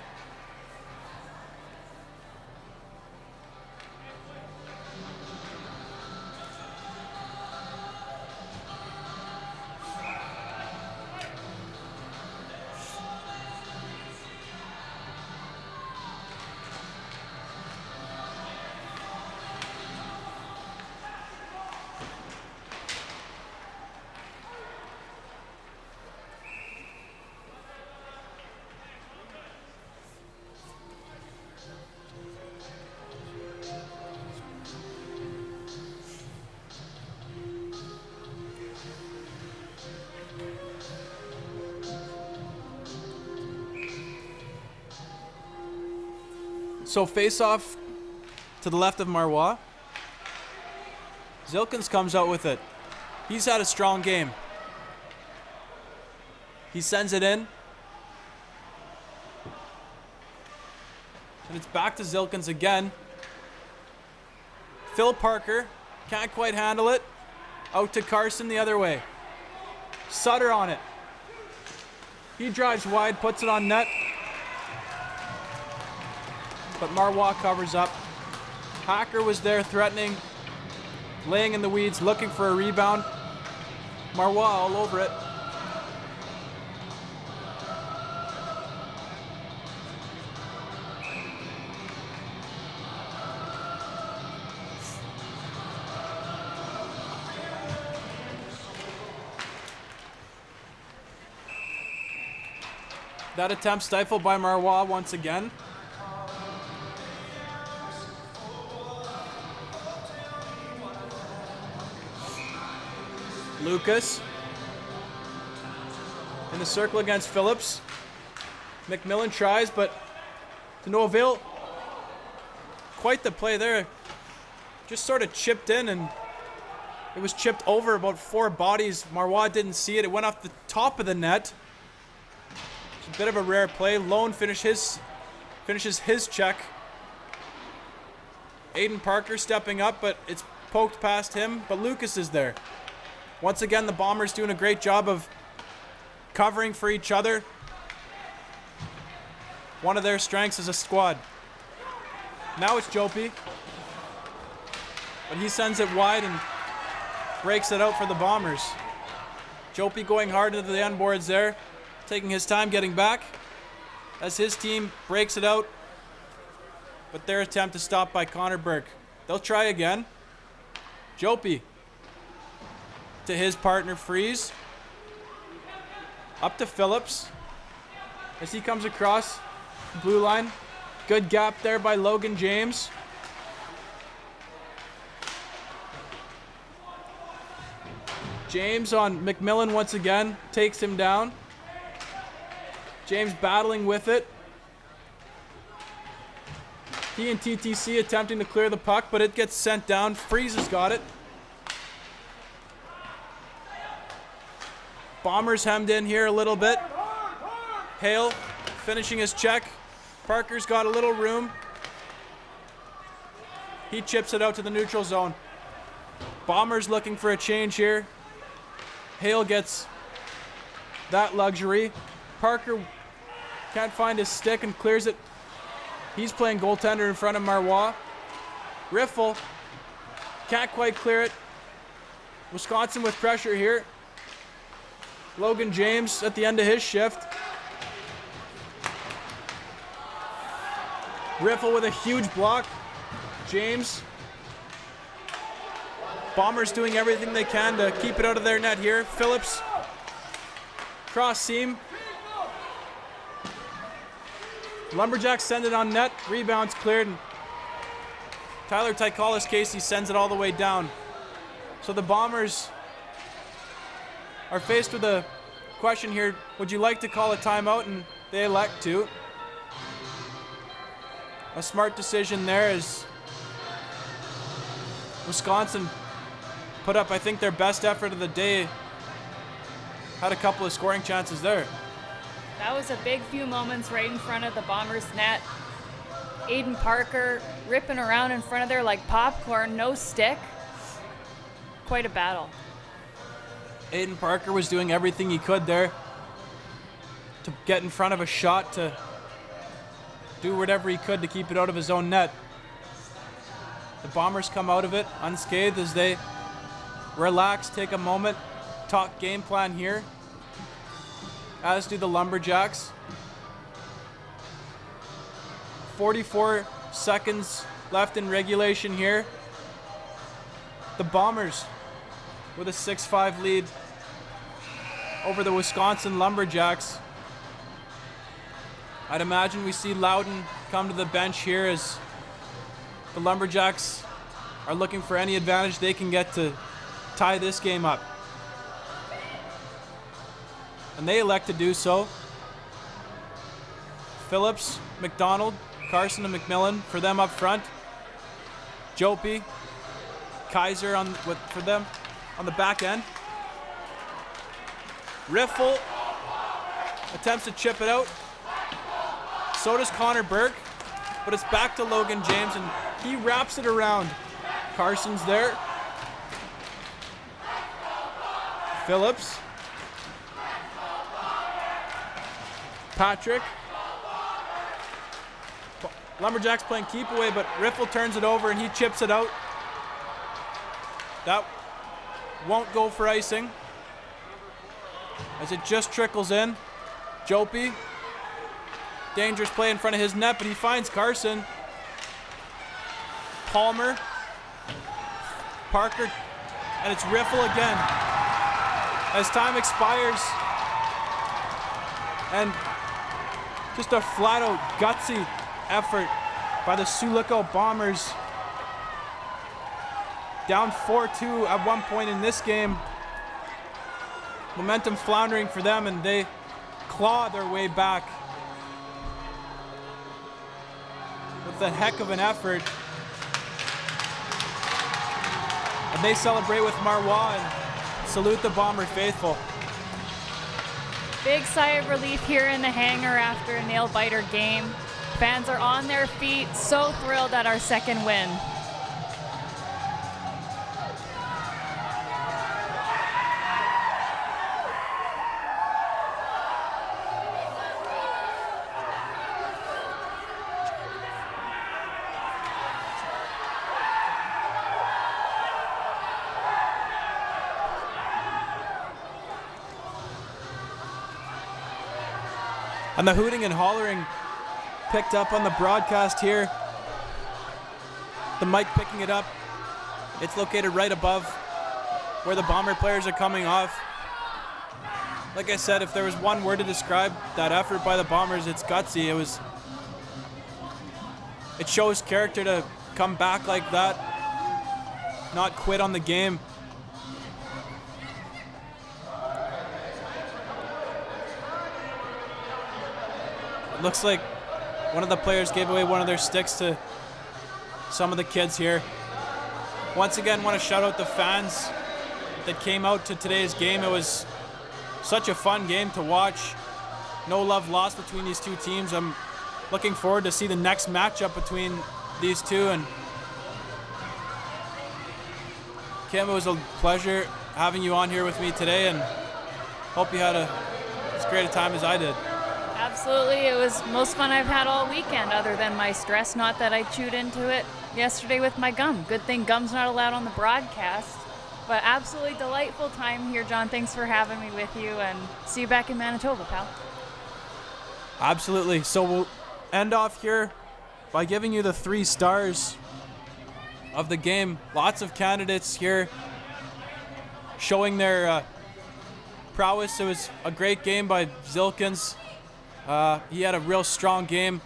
So face off to the left of Marois. Zilkins comes out with it. He's had a strong game. He sends it in. And it's back to Zilkins again. Phil Parker can't quite handle it. Out to Carson the other way. Sutter on it. He drives wide, puts it on net. But Marois covers up. Hacker was there threatening, laying in the weeds, looking for a rebound. Marois all over it. That attempt stifled by Marois once again. Lucas in the circle against Phillips. McMillan tries, but to no avail. Quite the play there. Just sort of chipped in, and it was chipped over about 4 bodies. Marois didn't see it. It went off the top of the net. It's a bit of a rare play. Lone finishes his check. Aiden Parker stepping up, but it's poked past him. But Lucas is there. Once again, the Bombers doing a great job of covering for each other. one of their strengths as a squad. Now it's Jopi, but he sends it wide and breaks it out for the Bombers. Jopi going hard into the end boards there, taking his time getting back as his team breaks it out, but their attempt is stopped by Connor Burke. They'll try again. Jopi to his partner Freeze. Up to Phillips as he comes across the blue line. Good gap there by Logan James. James on McMillan once again, takes him down. James battling with it. He and TTC attempting to clear the puck, but it gets sent down. Freeze has got it. Bombers hemmed in here a little bit. Hale finishing his check. Parker's got a little room. He chips it out to the neutral zone. Bombers looking for a change here. Hale gets that luxury. Parker can't find his stick and clears it. He's playing goaltender in front of Marois. Riffle can't quite clear it. Wisconsin with pressure here. Logan James at the end of his shift. Riffle with a huge block. James. Bombers doing everything they can to keep it out of their net here. Phillips. Cross seam. Lumberjacks send it on net. Rebounds cleared. And Tyler Tykalis Casey sends it all the way down. So the Bombers are faced with a question here. Would you like to call a timeout? And they elect to. A smart decision there as Wisconsin put up, I think, their best effort of the day. Had a couple of scoring chances there. That was a big few moments right in front of the Bombers' net. Aiden Parker ripping around in front of there like popcorn, no stick. Quite a battle. Aiden Parker was doing everything he could there to get in front of a shot, to do whatever he could to keep it out of his own net. The Bombers come out of it unscathed as they relax, take a moment, talk game plan here, as do the Lumberjacks. 44 seconds left in regulation here. The Bombers with a 6-5 lead over the Wisconsin Lumberjacks. I'd imagine we see Loudon come to the bench here as the Lumberjacks are looking for any advantage they can get to tie this game up. And they elect to do so. Phillips, McDonald, Carson, and McMillan for them up front. Jopi, Kaiser for them on the back end. Riffle attempts to chip it out. So does Connor Burke, but it's back to Logan James, and he wraps it around. Carson's there. Phillips. Patrick. Lumberjacks playing keep away, but Riffle turns it over and he chips it out. That won't go for icing as it just trickles in. Jopi. Dangerous play in front of his net, but he finds Carson. Palmer. Parker. And it's Riffle again. As time expires. And just a flat-out gutsy effort by the Sioux Lookout Bombers. Down 4-2 at one point in this game. Momentum floundering for them, and they claw their way back with a heck of an effort. And they celebrate with Marois and salute the Bomber faithful. Big sigh of relief here in the hangar after a nail-biter game. Fans are on their feet, so thrilled at our second win. And the hooting and hollering picked up on the broadcast here. The mic picking it up. It's located right above where the Bomber players are coming off. Like I said, if there was one word to describe that effort by the Bombers, it's gutsy. It shows character to come back like that, not quit on the game. It looks like one of the players gave away one of their sticks to some of the kids here. Once again, want to shout out the fans that came out to today's game. It was such a fun game to watch. No love lost between these two teams. I'm looking forward to see the next matchup between these two. And Kim, it was a pleasure having you on here with me today, and hope you had as great a time as I did. Absolutely. It was most fun I've had all weekend, other than my stress. Not that I chewed into it yesterday with my gum. Good thing gum's not allowed on the broadcast. But absolutely delightful time here, John. Thanks for having me with you, and see you back in Manitoba, pal. Absolutely. So we'll end off here by giving you the 3 stars of the game. Lots of candidates here showing their prowess. It was a great game by Zilkins. He had a real strong game.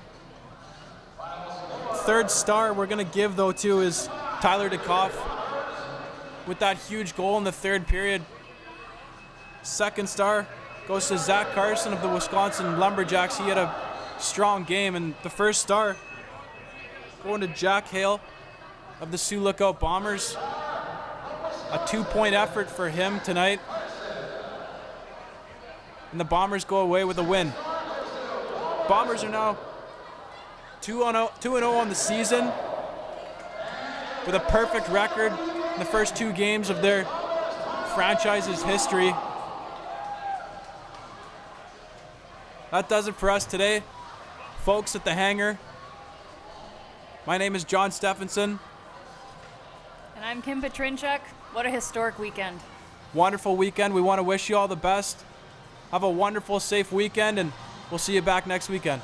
3rd star we're going to give, though, to is Tyler DeKoff with that huge goal in the 3rd period. 2nd star goes to Zach Carson of the Wisconsin Lumberjacks. He had a strong game. And the 1st star going to Jack Hale of the Sioux Lookout Bombers. A 2-point effort for him tonight. And the Bombers go away with a win. Bombers are now 2-0 on the season with a perfect record in the first 2 games of their franchise's history. That does it for us today, folks at the hangar. My name is John Stephenson. And I'm Kim Petrinchuk. What a historic weekend. Wonderful weekend. We want to wish you all the best. Have a wonderful, safe weekend, and we'll see you back next weekend.